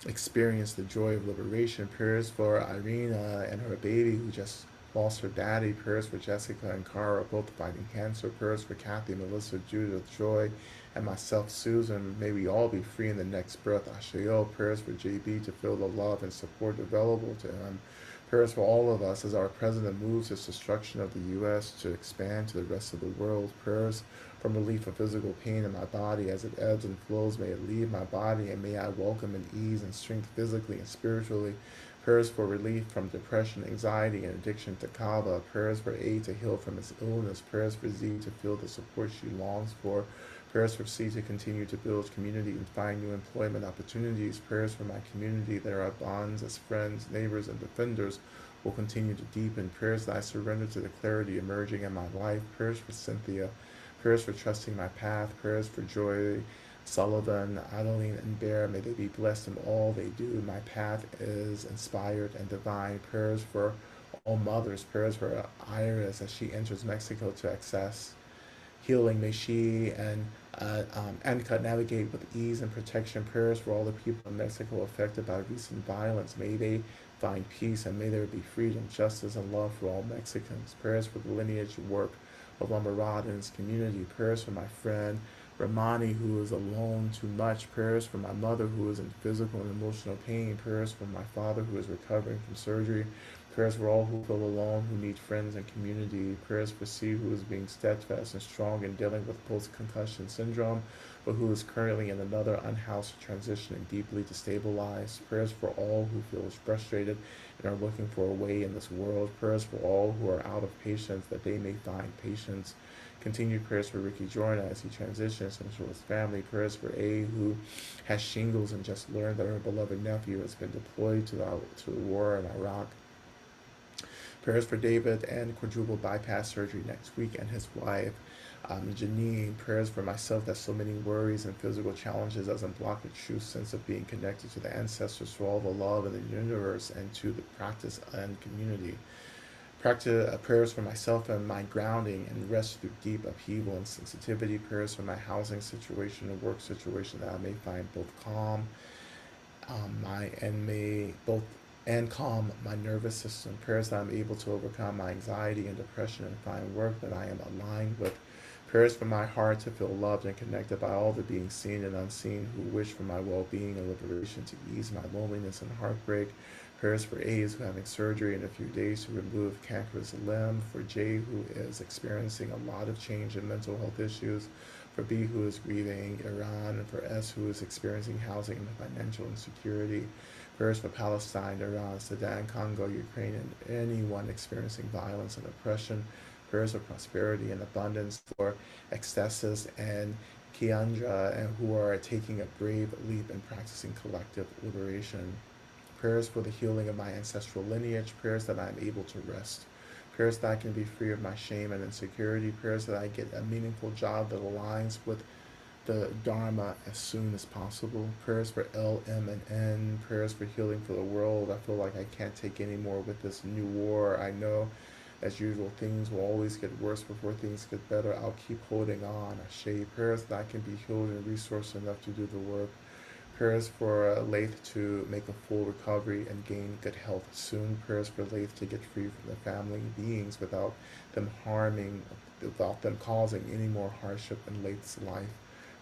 experience the joy of liberation. Prayers for Irina and her baby who just lost her daddy. Prayers for Jessica and Cara, both fighting cancer. Prayers for Kathy, Melissa, Judith, Joy, and myself, Susan. May we all be free in the next breath. Ashayo. Prayers for JB to feel the love and support available to him. Prayers for all of us as our president moves his destruction of the U.S. to expand to the rest of the world. Prayers for relief of physical pain in my body as it ebbs and flows. May it leave my body, and may I welcome in ease and strength physically and spiritually. Prayers for relief from depression, anxiety, and addiction to kava. Prayers for A to heal from his illness. Prayers for Z to feel the support she longs for. Prayers for C to continue to build community and find new employment opportunities. Prayers for my community that our bonds as friends, neighbors, and defenders will continue to deepen. Prayers that I surrender to the clarity emerging in my life. Prayers for Cynthia. Prayers for trusting my path. Prayers for Joy, Sullivan, Adeline, and Bear. May they be blessed in all they do. My path is inspired and divine. Prayers for all mothers. Prayers for Iris as she enters Mexico to access healing. May she and Anka navigate with ease and protection. Prayers for all the people in Mexico affected by recent violence. May they find peace and may there be freedom, justice, and love for all Mexicans. Prayers for the lineage work of Lama Rod and his community. Prayers for my friend Ramani, who is alone too much. Prayers for my mother, who is in physical and emotional pain. Prayers for my father, who is recovering from surgery. Prayers for all who feel alone, who need friends and community. Prayers for C, who is being steadfast and strong in dealing with post-concussion syndrome, but who is currently in another unhoused transition and deeply destabilized. Prayers for all who feel frustrated and are looking for a way in this world. Prayers for all who are out of patience, that they may find patience. Continued prayers for Ricky Jorna as he transitions into his family. Prayers for A, who has shingles and just learned that her beloved nephew has been deployed to the war in Iraq. Prayers for David and quadruple bypass surgery next week and his wife. Janine, prayers for myself that so many worries and physical challenges as I'm blocked a true sense of being connected to the ancestors for all the love in the universe and to the practice and community. Practice prayers for myself and my grounding and rest through deep upheaval and sensitivity. Prayers for my housing situation and work situation that I may find both calm my and may both and calm my nervous system. Prayers that I'm able to overcome my anxiety and depression and find work that I am aligned with. Prayers for my heart to feel loved and connected by all the beings seen and unseen who wish for my well-being and liberation to ease my loneliness and heartbreak. Prayers for A's who are having surgery in a few days to remove cancerous limb. For J who is experiencing a lot of change in mental health issues. For B who is grieving Iran. And for S who is experiencing housing and financial insecurity. Prayers for Palestine, Iran, Sudan, Congo, Ukraine, and anyone experiencing violence and oppression. Prayers of prosperity and abundance for Ecstasis and Kiandra, and who are taking a brave leap and practicing collective liberation. Prayers for the healing of my ancestral lineage. Prayers that I am able to rest. Prayers that I can be free of my shame and insecurity. Prayers that I get a meaningful job that aligns with the Dharma as soon as possible. Prayers for L, M, and N. Prayers for healing for the world. I feel like I can't take any more with this new war. I know, as usual, things will always get worse before things get better. I'll keep holding on. Ashe. Prayers that I can be healed and resourced enough to do the work. Prayers for Laith to make a full recovery and gain good health soon. Prayers for Laith to get free from the family beings without them causing any more hardship in Laith's life.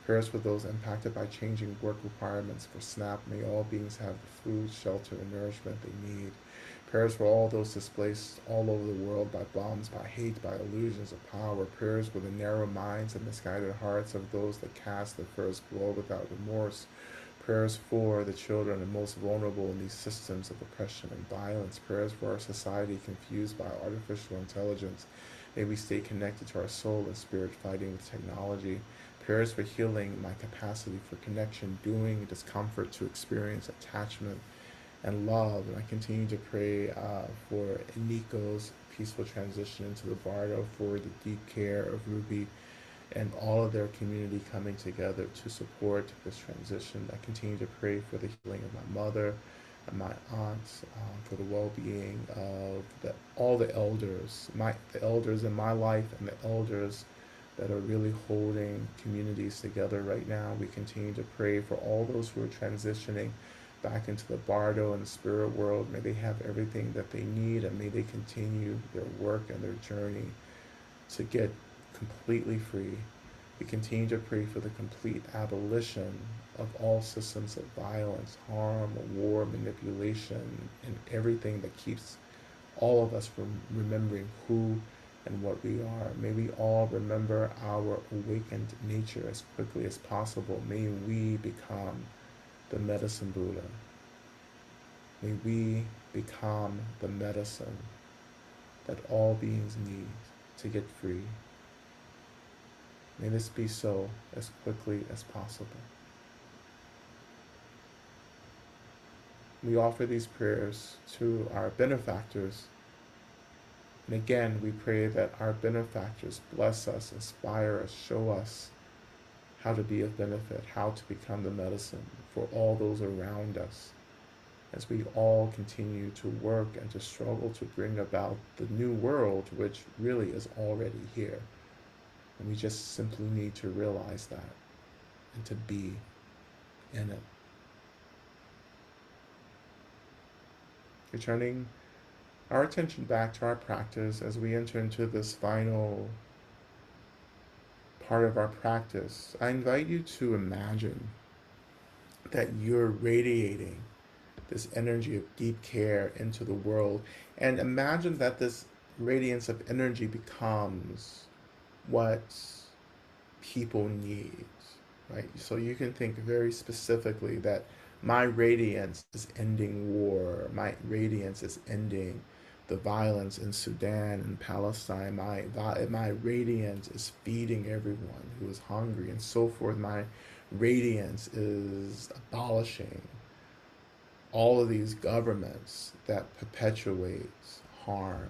Prayers for those impacted by changing work requirements for SNAP. May all beings have the food, shelter, and nourishment they need. Prayers for all those displaced all over the world by bombs, by hate, by illusions of power. Prayers for the narrow minds and misguided hearts of those that cast the first blow without remorse. Prayers for the children and most vulnerable in these systems of oppression and violence. Prayers for our society confused by artificial intelligence. May we stay connected to our soul and spirit fighting with technology. Prayers for healing my capacity for connection, doing, discomfort to experience attachment and love. And I continue to pray for Nico's peaceful transition into the Bardo, for the deep care of Ruby and all of their community coming together to support this transition. I continue to pray for the healing of my mother and my aunts, for the well-being of all the elders, the elders in my life and the elders that are really holding communities together right now. We continue to pray for all those who are transitioning back into the Bardo and the spirit world. May they have everything that they need, and may they continue their work and their journey to get completely free. We continue to pray for the complete abolition of all systems of violence, harm, war, manipulation, and everything that keeps all of us from remembering who and what we are. May we all remember our awakened nature as quickly as possible. May we become the medicine Buddha. May we become the medicine that all beings need to get free. May this be so as quickly as possible. We offer these prayers to our benefactors. And again, we pray that our benefactors bless us, inspire us, show us how to be of benefit, how to become the medicine for all those around us, as we all continue to work and to struggle to bring about the new world, which really is already here. And we just simply need to realize that and to be in it. Returning our attention back to our practice as we enter into this final part of our practice, I invite you to imagine that you're radiating this energy of deep care into the world, and imagine that this radiance of energy becomes what people need, right? So you can think very specifically that my radiance is ending war, my radiance is ending the violence in Sudan and Palestine, my radiance is feeding everyone who is hungry and so forth. My radiance is abolishing all of these governments that perpetuate harm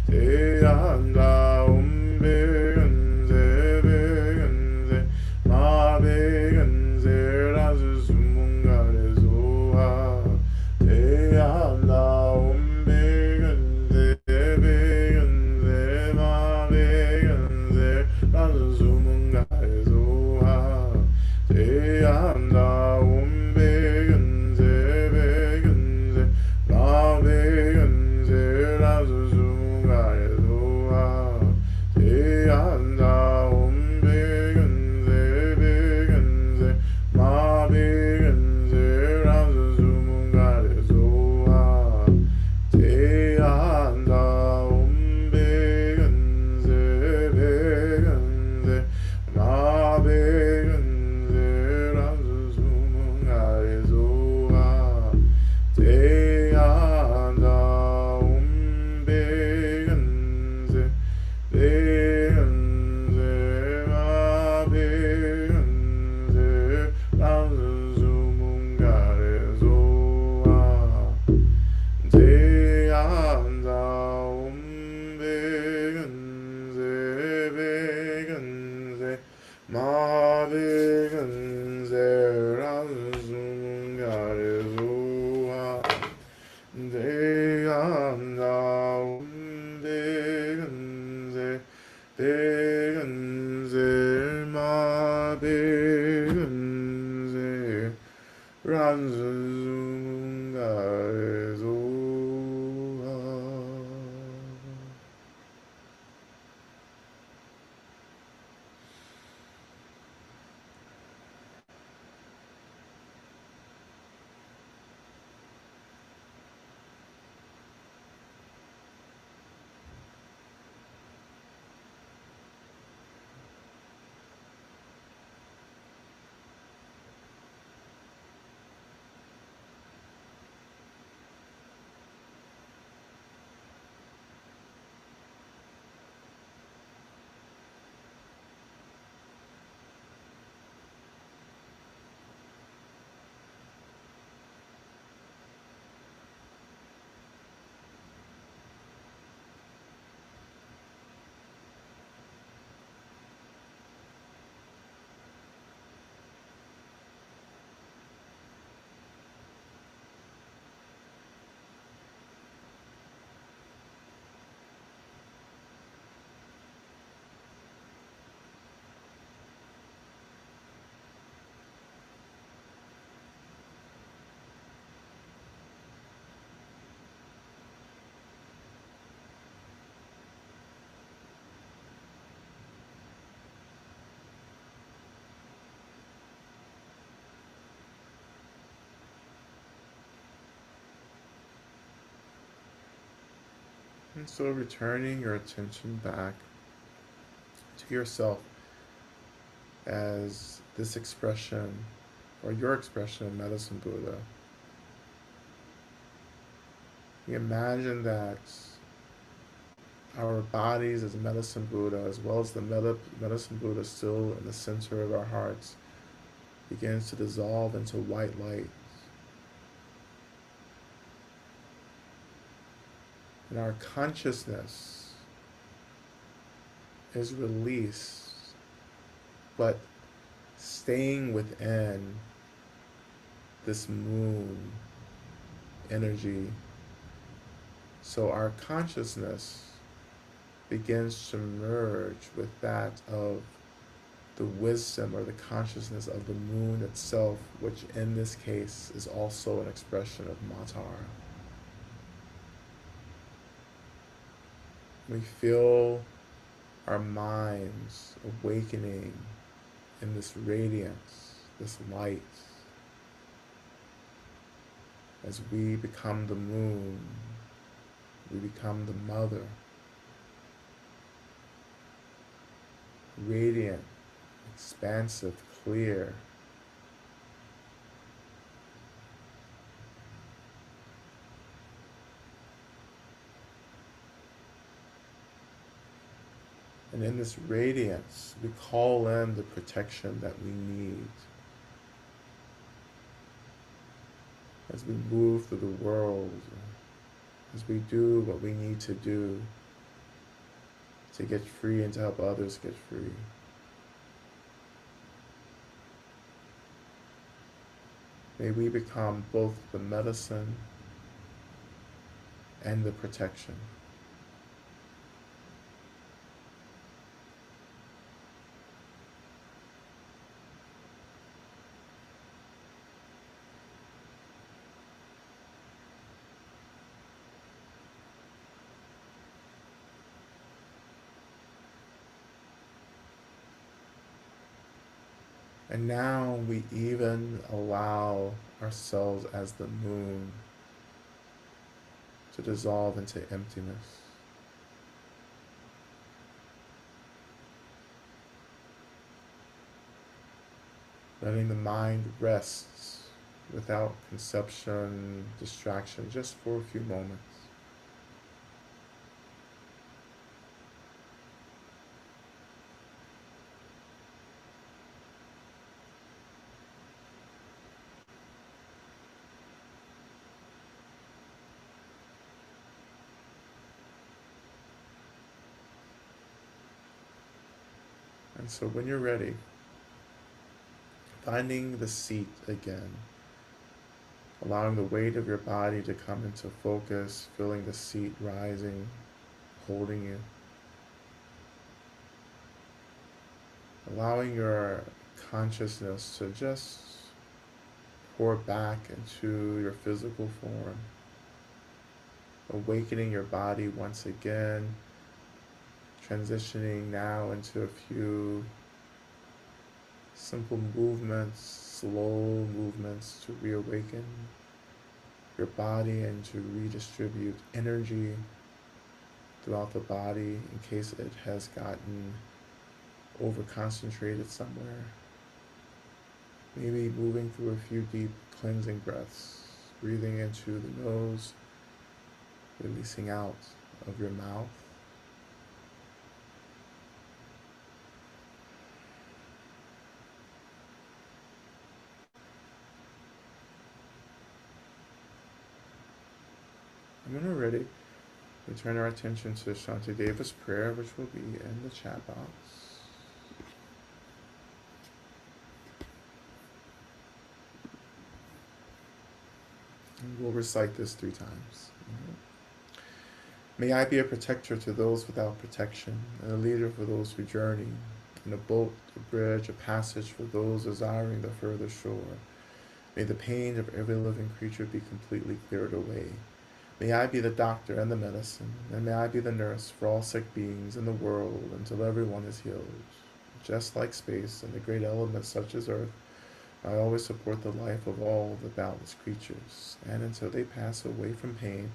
And so returning your attention back to yourself as this expression or your expression of medicine Buddha. We imagine that our bodies as medicine Buddha, as well as the medicine Buddha still in the center of our hearts, begins to dissolve into white light. And our consciousness is released, but staying within this moon energy. So our consciousness begins to merge with that of the wisdom or the consciousness of the moon itself, which in this case is also an expression of Matara. We feel our minds awakening in this radiance, this light, as we become the moon, we become the mother, radiant, expansive, clear. And in this radiance, we call in the protection that we need as we move through the world, as we do what we need to do to get free and to help others get free. May we become both the medicine and the protection. And now we even allow ourselves as the moon to dissolve into emptiness. Letting the mind rest without conception, distraction, just for a few moments. And so when you're ready, finding the seat again, allowing the weight of your body to come into focus, feeling the seat rising, holding you, allowing your consciousness to just pour back into your physical form, awakening your body once again, transitioning now into a few simple movements, slow movements to reawaken your body and to redistribute energy throughout the body in case it has gotten over-concentrated somewhere. Maybe moving through a few deep cleansing breaths, breathing into the nose, releasing out of your mouth. And when we're ready, we turn our attention to Shantideva's prayer, which will be in the chat box. And we'll recite this 3 times. May I be a protector to those without protection, and a leader for those who journey, and a boat, a bridge, a passage for those desiring the further shore. May the pain of every living creature be completely cleared away. May I be the doctor and the medicine, and may I be the nurse for all sick beings in the world until everyone is healed. Just like space and the great elements such as earth, I always support the life of all the boundless creatures, and until they pass away from pain,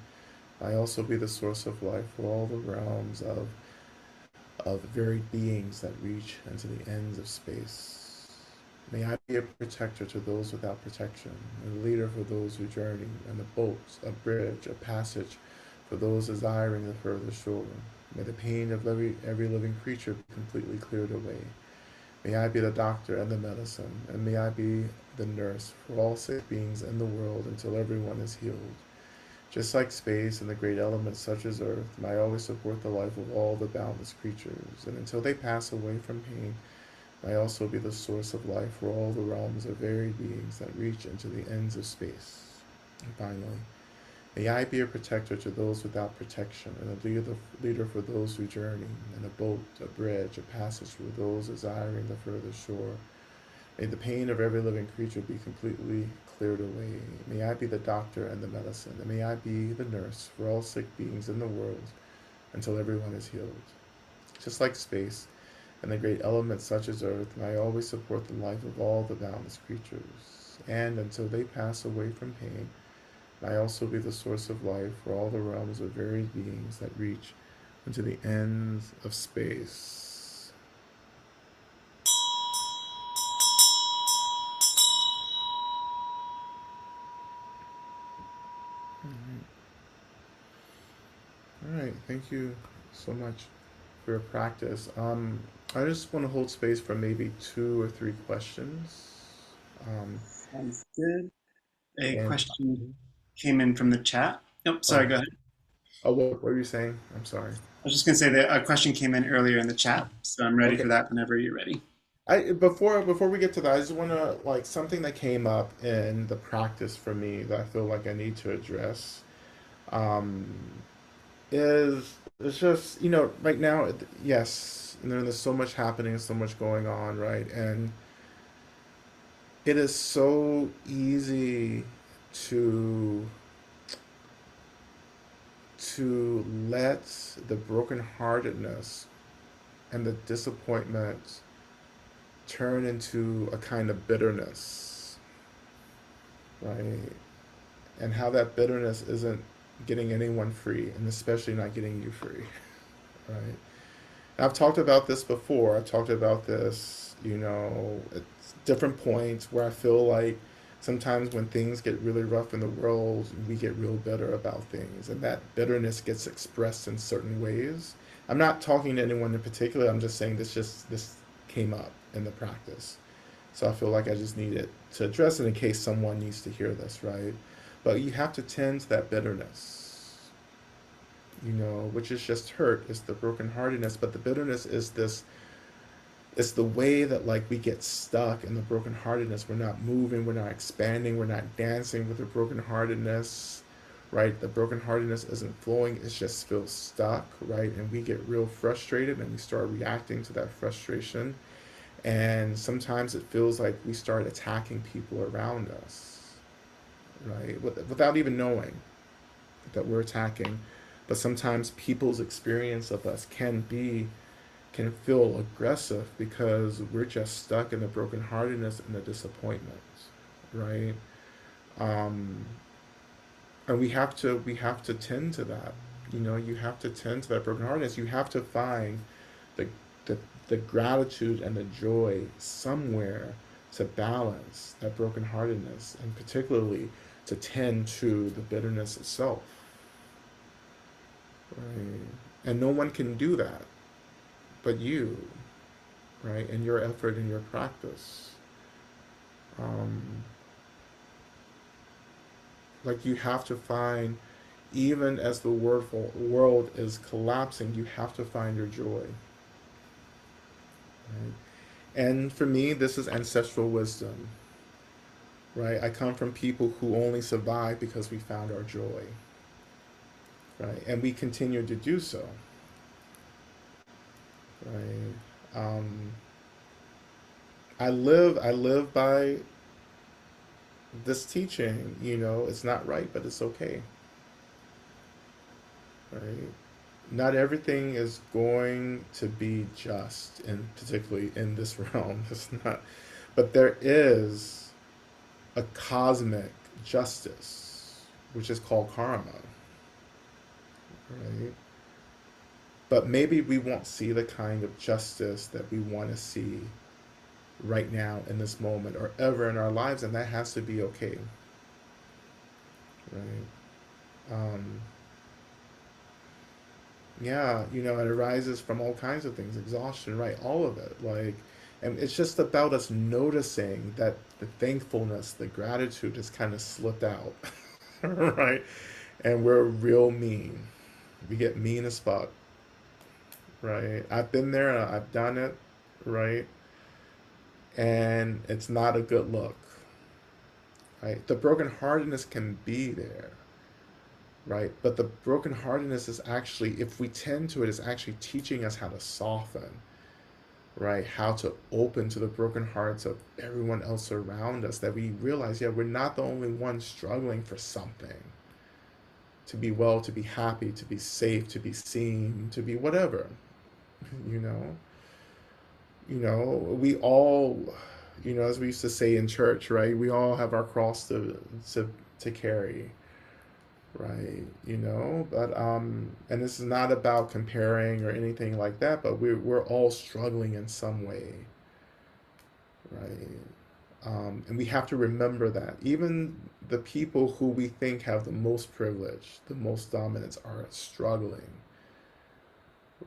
I also be the source of life for all the realms of varied beings that reach into the ends of space. May I be a protector to those without protection, a leader for those who journey, and a boat, a bridge, a passage for those desiring the further shore. May the pain of every living creature be completely cleared away. May I be the doctor and the medicine, and may I be the nurse for all sick beings in the world until everyone is healed. Just like space and the great elements such as earth, may I always support the life of all the boundless creatures, and until they pass away from pain, may I also be the source of life for all the realms of varied beings that reach into the ends of space. And finally, may I be a protector to those without protection, and a leader for those who journey, and a boat, a bridge, a passage for those desiring the further shore. May the pain of every living creature be completely cleared away. May I be the doctor and the medicine, and may I be the nurse for all sick beings in the world until everyone is healed. Just like space and the great elements such as earth, may I always support the life of all the boundless creatures. And until they pass away from pain, may I also be the source of life for all the realms of varied beings that reach into the ends of space. All right, thank you so much for your practice. I just want to hold space for maybe two or three questions. Um, Sounds good. A and question came in from the chat. Oh, sorry, oh, go ahead. what were you saying? I'm sorry. I was just going to say that a question came in earlier in the chat, so I'm ready Okay. for that whenever you're ready. Before we get to that, I just want to like something that came up in the practice for me that I feel like I need to address. Um, is it's just right now, yes, there's so much happening, so much going on, right? And it is so easy to let the brokenheartedness and the disappointment turn into a kind of bitterness, right? And how that bitterness isn't getting anyone free, and especially not getting you free, right? I've talked about this before. I've talked about this, at different points where I feel like sometimes when things get really rough in the world, we get real bitter about things, and that bitterness gets expressed in certain ways. I'm not talking to anyone in particular. I'm just saying this came up in the practice, so I feel like I just needed to address it in case someone needs to hear this, right? But you have to tend to that bitterness, which is just hurt. It's the brokenheartedness, but the bitterness is this. It's the way that like we get stuck in the brokenheartedness. We're not moving. We're not expanding. We're not dancing with the brokenheartedness, right? The brokenheartedness isn't flowing. It just feels stuck, right? And we get real frustrated, and we start reacting to that frustration. And sometimes it feels like we start attacking people around us, right? Without even knowing that we're attacking. But sometimes people's experience of us can feel aggressive because we're just stuck in the brokenheartedness and the disappointment, right? Um, and we have to tend to that. You have to tend to that brokenheartedness. You have to find the the, the gratitude and the joy somewhere to balance that brokenheartedness, and particularly to tend to the bitterness itself, right? And no one can do that but you, right? And your effort and your practice. Um, like you have to find, even as the world is collapsing, you have to find your joy. Right? And for me, this is ancestral wisdom, right? I come from people who only survive because we found our joy, right? And we continue to do so, right? Um, I live by this teaching. It's not right, but it's okay, right? Not everything is going to be just, and particularly in this realm, it's not. But there is a cosmic justice, which is called karma, right? But maybe we won't see the kind of justice that we want to see right now in this moment or ever in our lives, and that has to be okay, right? Um, yeah, it arises from all kinds of things, exhaustion, right? All of it, like, and it's just about us noticing that the thankfulness, the gratitude has kind of slipped out, right? And we're real mean. We get mean as fuck, right? I've been there, and I've done it, right? And it's not a good look, right? The brokenheartedness can be there, right? But the brokenheartedness is actually, if we tend to it, is actually teaching us how to soften, right? How to open to the broken hearts of everyone else around us, that we realize, yeah, we're not the only ones struggling for something. To be well, to be happy, to be safe, to be seen, to be whatever, you know? We all, as we used to say in church, right? We all have our cross to carry, right? But and this is not about comparing or anything like that, but we're all struggling in some way, right? And we have to remember that even the people who we think have the most privilege, the most dominance, are struggling,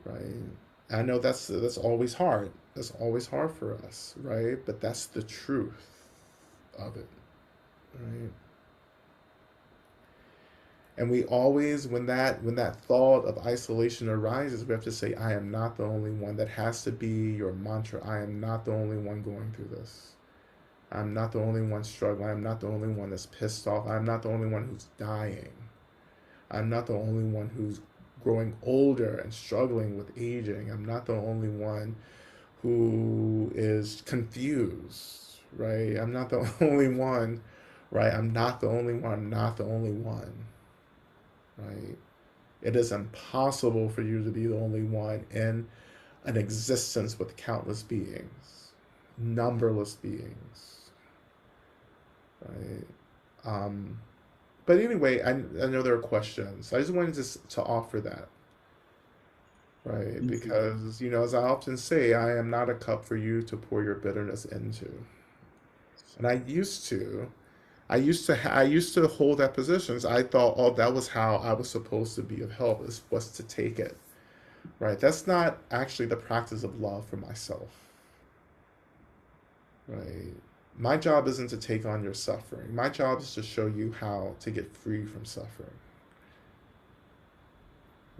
right? I know that's always hard. That's always hard for us, right? But that's the truth of it, right? And we always, when that thought of isolation arises, we have to say, I am not the only one. That has to be your mantra. I am not the only one going through this. I'm not the only one struggling. I'm not the only one that's pissed off. I'm not the only one who's dying. I'm not the only one who's growing older and struggling with aging. I'm not the only one who is confused, right? I'm not the only one, right? I'm not the only one. I'm not the only one, right? It is impossible for you to be the only one in an existence with countless beings, numberless beings, right? Um, but anyway, I know there are questions. I just wanted to offer that, right? Thank you. Because, as I often say, I am not a cup for you to pour your bitterness into. And I used to hold that positions. I thought, oh, that was how I was supposed to be of help, is was to take it, right? That's not actually the practice of love for myself, right? My job isn't to take on your suffering. My job is to show you how to get free from suffering,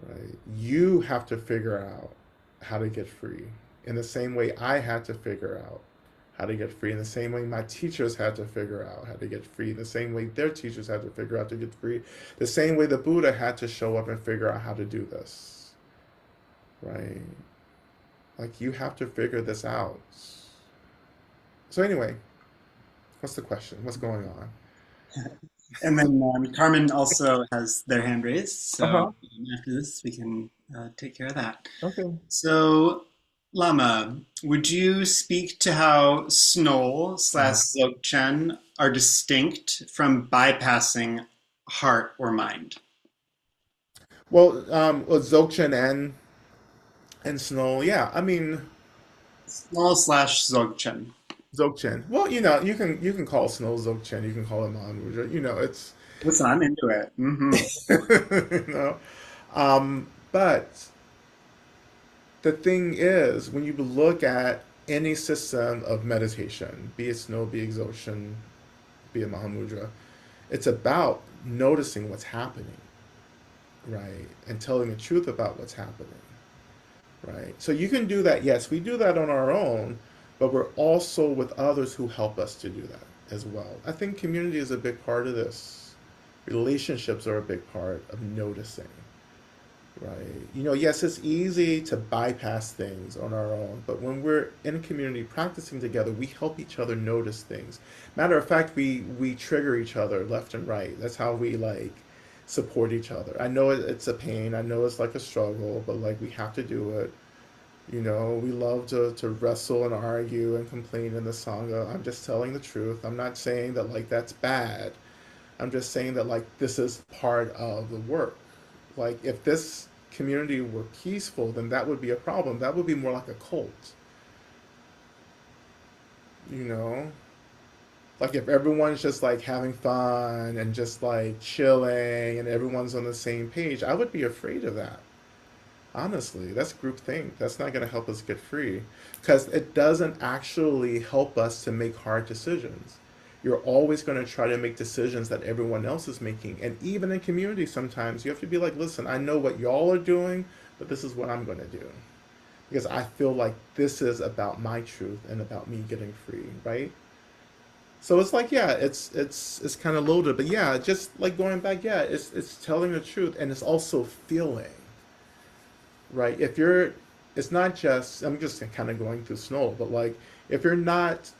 right? You have to figure out how to get free in the same way I had to figure out how to get free, in the same way my teachers had to figure out how to get free, in the same way their teachers had to figure out to get free, the same way the Buddha had to show up and figure out how to do this, right? Like, you have to figure this out. So anyway, what's the question? What's going on? And then Carmen also has their hand raised. So Uh-huh. after this, we can take care of that. Okay. So, Lama, would you speak to how Snow slash Dzogchen are distinct from bypassing heart or mind? Well, Dzogchen and Snow, yeah. I mean, Snow slash Dzogchen. Dzogchen. Well, you can call Snow Dzogchen, you can call it Mahamudra. It's Listen, I'm into it. you know. But the thing is, when you look at any system of meditation, be it Snow, be it Dzogchen, be it Mahamudra, it's about noticing what's happening, right, and telling the truth about what's happening, right? So you can do that. Yes, we do that on our own, but we're also with others who help us to do that as well. I think community is a big part of this. Relationships are a big part of noticing, right? Yes, it's easy to bypass things on our own, but when we're in a community practicing together, we help each other notice things. Matter of fact, we trigger each other left and right. That's how we like support each other. I know it's a pain. I know it's like a struggle, but like we have to do it. We love to wrestle and argue and complain in the Sangha. I'm just telling the truth. I'm not saying that like that's bad. I'm just saying that like this is part of the work, Like if this community were peaceful, then that would be a problem. That would be more like a cult, you know? Like if everyone's just like having fun and just like chilling and everyone's on the same page, I would be afraid of that. Honestly, that's groupthink. That's not going to help us get free because it doesn't actually help us to make hard decisions. You're always going to try to make decisions that everyone else is making. And even in community, sometimes you have to be like, listen, I know what y'all are doing, but this is what I'm going to do because I feel like this is about my truth and about me getting free, right? So it's like, yeah, it's kind of loaded, but yeah, just like going back, yeah, it's telling the truth and it's also feeling, right? If you're, it's not just, I'm just kind of going through snow, but like if you're not,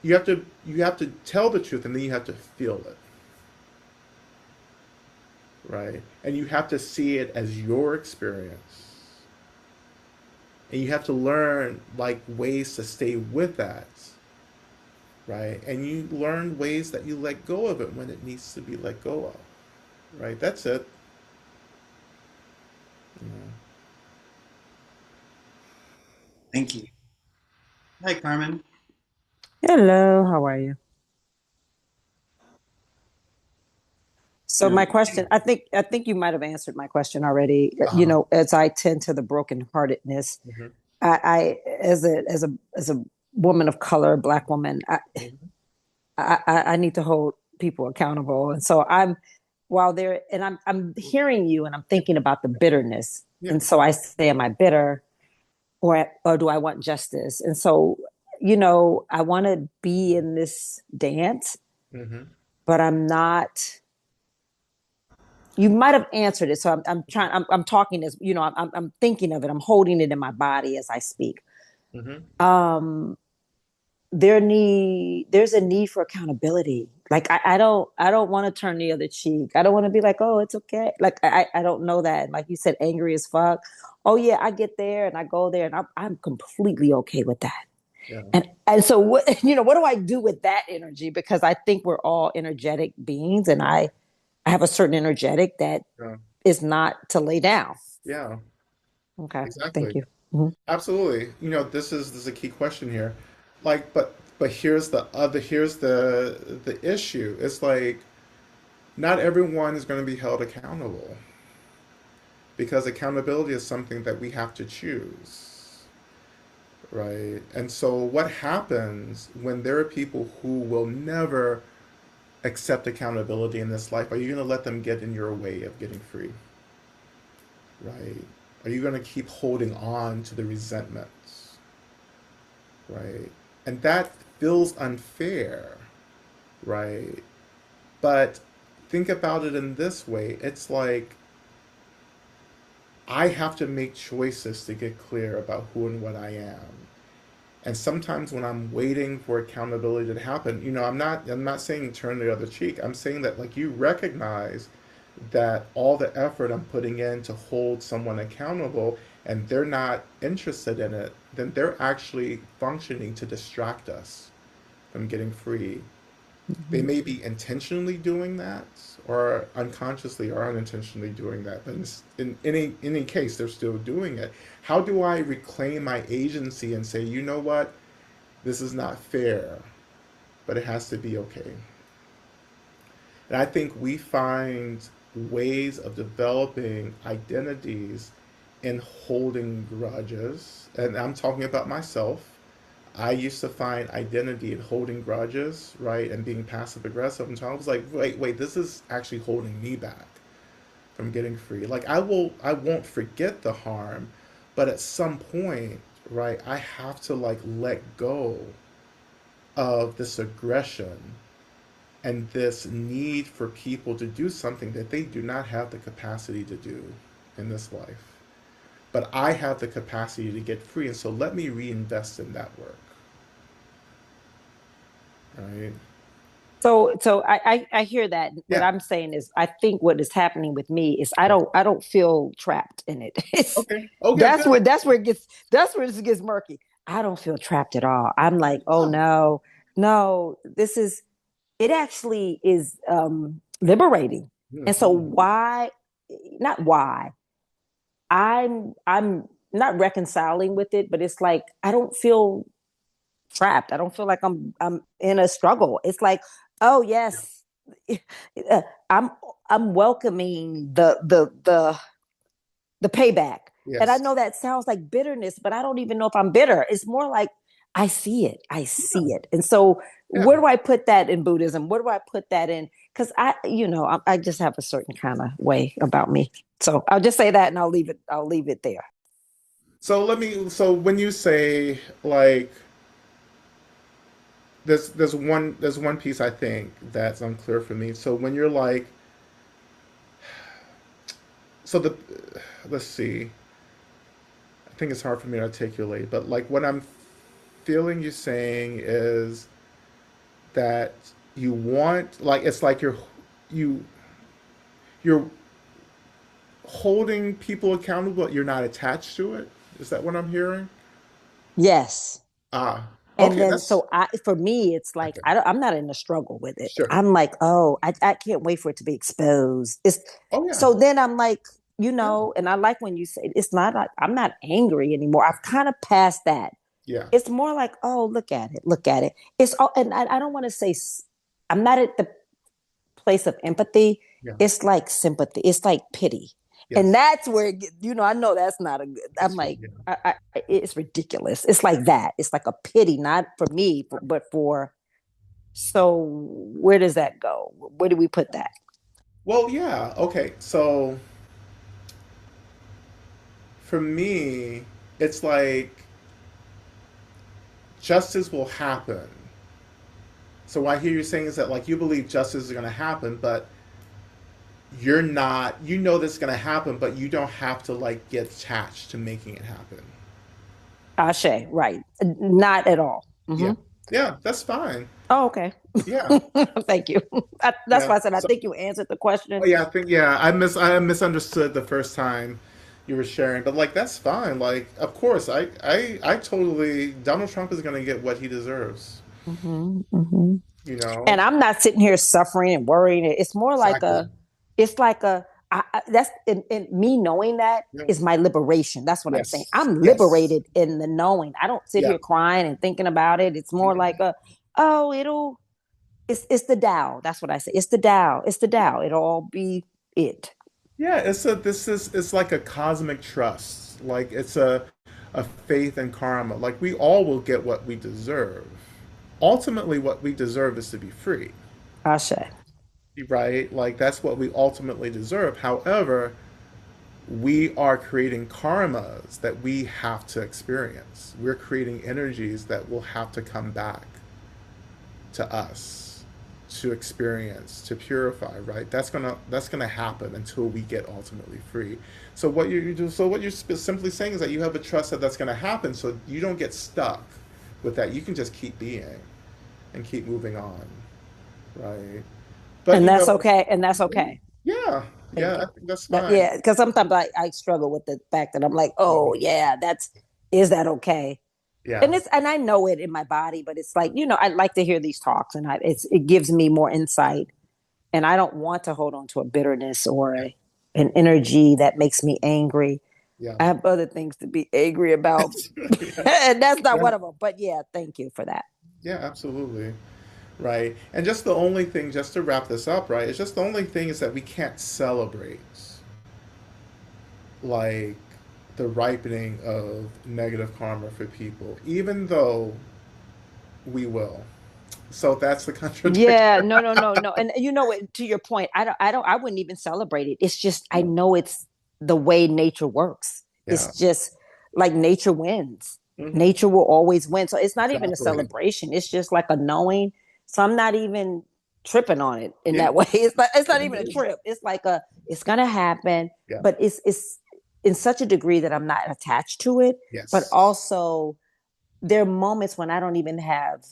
you have to tell the truth and then you have to feel it, right? And you have to see it as your experience. And you have to learn like ways to stay with that, right? And you learn ways that you let go of it when it needs to be let go of, right? That's it. You know. Thank you. Hi, Carmen. Hello, how are you? So Good. my question, I think you might have answered my question already. Uh-huh. As I tend to the brokenheartedness, Mhm. I as a woman of color, black woman, Mhm. I need to hold people accountable. And so while there, and I'm hearing you, and I'm thinking about the bitterness. Yeah. And so I say, am I bitter, or do I want justice? And so, I want to be in this dance, Hmm. but I'm not. You might have answered it. So I'm trying, I'm talking as, I'm thinking of it. I'm holding it in my body as I speak. Hmm. Um, there's a need for accountability. Like I don't want to turn the other cheek. I don't want to be like, oh, it's okay. Like I don't know that. Like you said, angry as fuck. Oh yeah, I get there and I go there and I'm completely okay with that. Yeah. And so what, what do I do with that energy? Because I think we're all energetic beings, and I have a certain energetic that Yeah. is not to lay down. Yeah. Okay, thank Exactly. you. Mhm. Absolutely. This is a key question here. Like, but here's the issue. It's like not everyone is going to be held accountable because accountability is something that we have to choose, right? And so what happens when there are people who will never accept accountability in this life? Are you going to let them get in your way of getting free, right? Are you going to keep holding on to the resentments, right? And that feels unfair, right? But think about it in this way. It's like I have to make choices to get clear about who and what I am. And sometimes when I'm waiting for accountability to happen, I'm not saying turn the other cheek. I'm saying that like you recognize that all the effort I'm putting in to hold someone accountable and they're not interested in it, then they're actually functioning to distract us from getting free. They Mhm. may be intentionally doing that or unconsciously or unintentionally doing that, but in any case, they're still doing it. How do I reclaim my agency and say, you know what, this is not fair, but it has to be okay? And I think we find ways of developing identities in holding grudges. And I'm talking about myself. I used to find identity in holding grudges, right, and being passive aggressive. And so I was like, wait, this is actually holding me back from getting free. Like I won't forget the harm, but at some point, right, I have to like let go of this aggression and this need for people to do something that they do not have the capacity to do in this life. But I have the capacity to get free, and so let me reinvest in that work, right? So I hear that. What Yeah. I'm saying is, I think what is happening with me is I Yeah. don't feel trapped in it. It's Okay. Okay, that's good. where that's where it gets that's where this gets murky. I don't feel trapped at all. I'm like, oh Oh. no, no, this is it actually is liberating. And so Mhm. why? not why. I'm not reconciling with it, but it's like I don't feel trapped. I don't feel like I'm in a struggle. It's like, oh yes, I'm I'm welcoming the payback. And I Yes. know that sounds like bitterness, but I don't even know if I'm bitter. It's more like I see it. I see it. And so Yeah. where do I put that in Buddhism? Where do I put that in? Because I just have a certain kind of way about me. So I'll just say that and I'll leave it there. So when you say like there's one piece I think that's unclear for me. So when you're like so the let's see. I think it's hard for me to articulate, but like what I'm feeling you saying is that you want like it's like you you're holding people accountable, but you're not attached to it. Is that what I'm hearing? Yes. Ah, And okay, then that's so for me, it's like okay. I'm not in a struggle with it. Sure. I'm like, oh, I can't wait for it to be exposed. It's Oh yeah, so then I'm like, yeah, and I like when you say it's not like I'm not angry anymore. I've kind of passed that. yeah, It's more like, oh, look at it. It's all, and I don't want to say I'm not at the place of empathy. yeah. It's like sympathy. It's like pity, and Yes, that's where I know that's not a good. I'm that's like, yeah. it's ridiculous. It's like that. It's like a pity, not for me, but for. So where does that go? Where do we put that? Well, yeah. Okay, so for me, it's like justice will happen. So what I hear you saying is that like you believe justice is going to happen, but you're not. You know this is going to happen, but you don't have to like get attached to making it happen. Ashe, right? Not at all. Yeah, Mm-hmm. yeah, that's fine. Oh, okay. Yeah, Thank you. That's yeah. why I said I So, think you answered the question. oh, yeah, I think yeah, I misunderstood the first time you were sharing, but like that's fine. Like, of course, I totally Donald Trump is going to get what he deserves. Mm-hmm, mm-hmm. You know And I'm not sitting here suffering and worrying. It's more like exactly. it's like that's in me knowing that Yeah. is my liberation. That's what I'm saying. Yes. I'm Yes. liberated in the knowing. I don't sit Yeah. here crying and thinking about it. It's more like oh, it's the Tao. That's what I say. It's the Tao. It's the Tao. It'll all be it. Yeah. It's like a cosmic trust. Like it's a faith in karma. Like we all will get what we deserve. Ultimately, what we deserve is to be free. Ashe. Right? Like that's what we ultimately deserve. However, we are creating karmas that we have to experience. We're creating energies that will have to come back to us to experience, to purify, right? That's gonna happen until we get ultimately free. So what you're simply saying is that you have a trust that that's gonna happen, so you don't get stuck with that. You can just keep being and keep moving on, right? But And that's okay. And that's okay. yeah, Thank yeah, I you. think that's fine. Yeah, because sometimes I struggle with the fact that I'm like, oh Mhm. yeah, is that okay? Yeah, And I know it in my body, but it's like I like to hear these talks, and it gives me more insight, and I don't want to hold on to a bitterness or an energy that makes me angry. yeah, I have other things to be angry about, yeah, and that's not yeah, one of them. But yeah, thank you for that. yeah, absolutely. Right. And just the only thing, just to wrap this up, right, it's just the only thing is that we can't celebrate like the ripening of negative karma for people, even though we will. So that's the contradiction. Yeah, no, no, no, no. And to your point, I wouldn't even celebrate it. It's just I Yeah. know it's the way nature works. Yeah. It's just like nature wins. Hmm. Nature will always win. So it's not even a Exactly. celebration. It's just like a knowing. So I'm not even tripping on it in Yeah. that way. It's not even a Mhm. trip. It's like it's gonna happen, Yeah. but it's in such a degree that I'm not attached to it. But Yes. also there are moments when I don't even have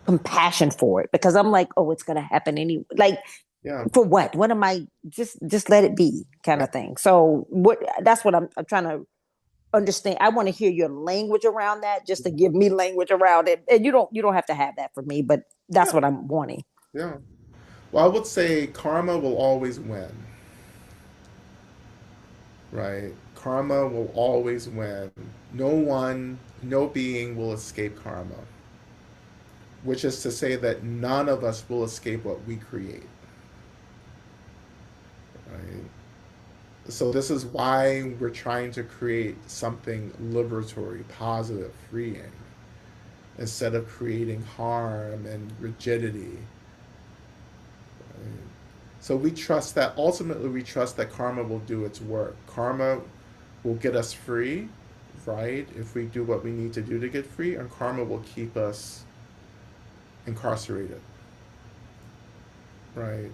compassion for it because I'm like, oh, it's gonna happen anyway. Like Yeah. for what? What am I just let it be kind Yeah. of thing. So what that's what I'm trying to understand. I want to hear your language around that just to give me language around it. And you don't have to have that for me, but that's Yeah. what I'm wanting. Yeah. Well, I would say karma will always win. right? Karma will always win. No one, no being will escape karma, which is to say that none of us will escape what we create, right? So this is why we're trying to create something liberatory, positive, freeing, instead of creating harm and rigidity. Right? So we trust that ultimately we trust that karma will do its work. Karma will get us free, right? If we do what we need to do to get free, and karma will keep us incarcerated, right?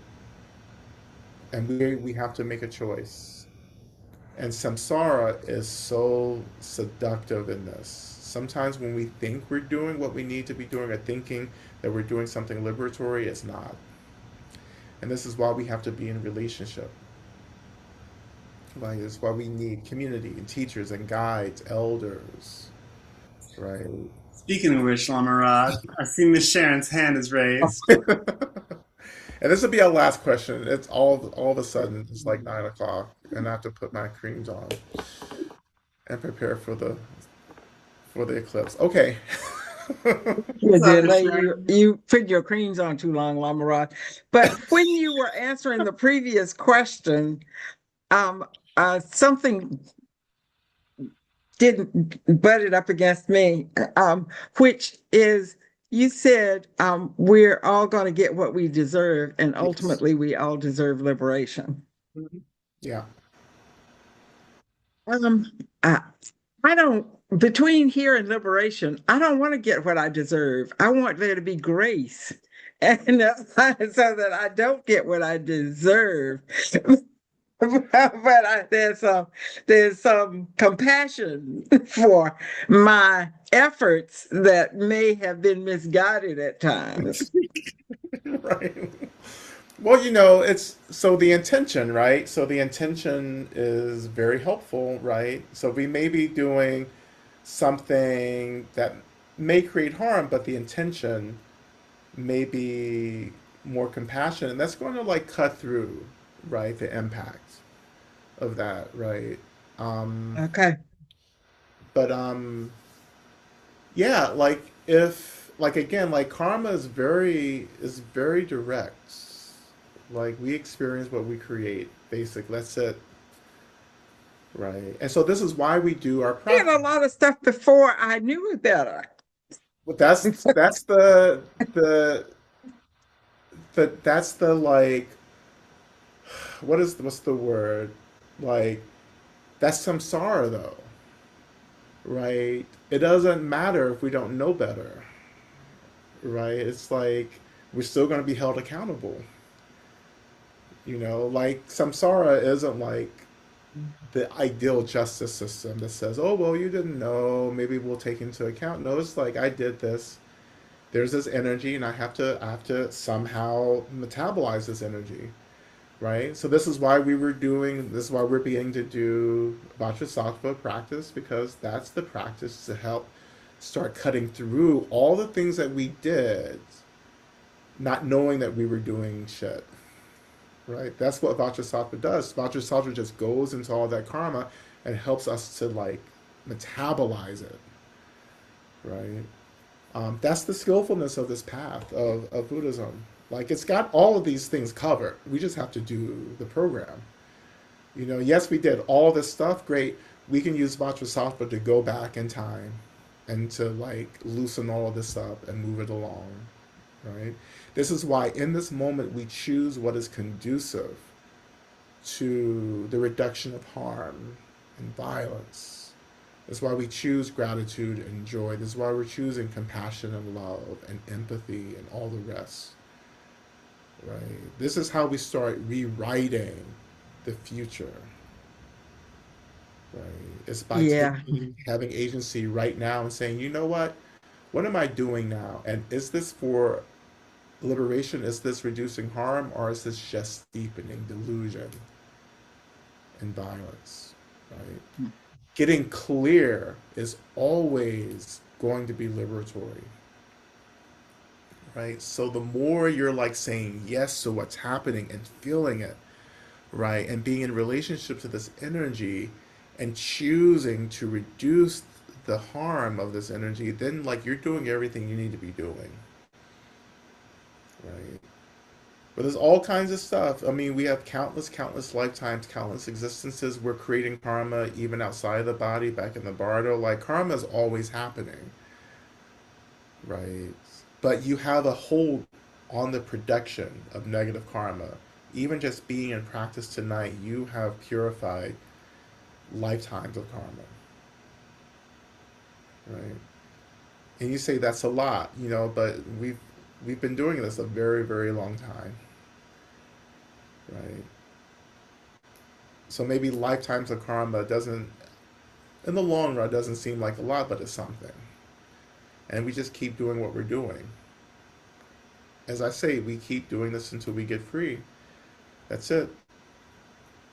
And we have to make a choice. And samsara is so seductive in this. Sometimes when we think we're doing what we need to be doing or thinking that we're doing something liberatory, it's not. And this is why we have to be in relationship. Like, it's why we need community and teachers and guides, elders, right? Speaking of which, Lama Rod, I see Miss Sharon's hand is raised. And this will be our last question. It's all of a sudden it's like 9 o'clock, and I have to put my creams on and prepare for the eclipse. Okay. Yeah, What's up, dear Miss lady, Sharon? you put your creams on too long, Lama Rod. But when you were answering the previous question, um, something didn't butt it up against me, which is you said we're all going to get what we deserve, and Yes. ultimately we all deserve liberation. Mhm. Yeah. Um, I, I don't, between here and liberation, I don't want to get what I deserve. I want there to be grace. And so that I don't get what I deserve. There's some compassion for my efforts that may have been misguided at times. Right. Well, it's so the intention, right? So the intention is very helpful, right? So we may be doing something that may create harm, but the intention may be more compassion, and that's going to like cut through, right? The impact of that, right? Um, Okay. but yeah, like if like again, like karma is very direct. Like we experience what we create, basically. That's it, right? And so this is why we do our I did a practice. lot of stuff before I knew it better. But that's the that's the like what's the word? Like that's samsara though, right? It doesn't matter if we don't know better, right? It's like we're still going to be held accountable. Like samsara isn't like the ideal justice system that says, "Oh, well, you didn't know, maybe we'll take into account." No, it's like I did this. There's this energy and I have to somehow metabolize this energy, right? So this is why we're beginning to do Vajrasattva practice, because that's the practice to help start cutting through all the things that we did, not knowing that we were doing shit, right? That's what Vajrasattva does. Vajrasattva just goes into all that karma and helps us to like metabolize it, right? That's the skillfulness of this path of Buddhism. Like it's got all of these things covered. We just have to do the program. Yes, we did all this stuff. Great. We can use Vajrasattva to go back in time and to like loosen all of this up and move it along, right? This is why in this moment we choose what is conducive to the reduction of harm and violence. That's why we choose gratitude and joy. This is why we're choosing compassion and love and empathy and all the rest. Right? This is how we start rewriting the future. Right? It's by Yeah. having agency right now and saying, you know what? What am I doing now? And is this for liberation? Is this reducing harm? Or is this just deepening delusion and violence? Right? Getting clear is always going to be liberatory, right? So the more you're like saying yes to what's happening and feeling it, right? And being in relationship to this energy and choosing to reduce the harm of this energy, then like you're doing everything you need to be doing, right? But there's all kinds of stuff. I mean, we have countless lifetimes, countless existences. We're creating karma even outside of the body, back in the bardo. Like karma is always happening, right? But you have a hold on the production of negative karma. Even just being in practice tonight, you have purified lifetimes of karma, right? And you say that's a lot, but we've been doing this a very long time, right? So maybe lifetimes of karma doesn't, in the long run, doesn't seem like a lot, but it's something. And we just keep doing what we're doing. As I say, we keep doing this until we get free. That's it.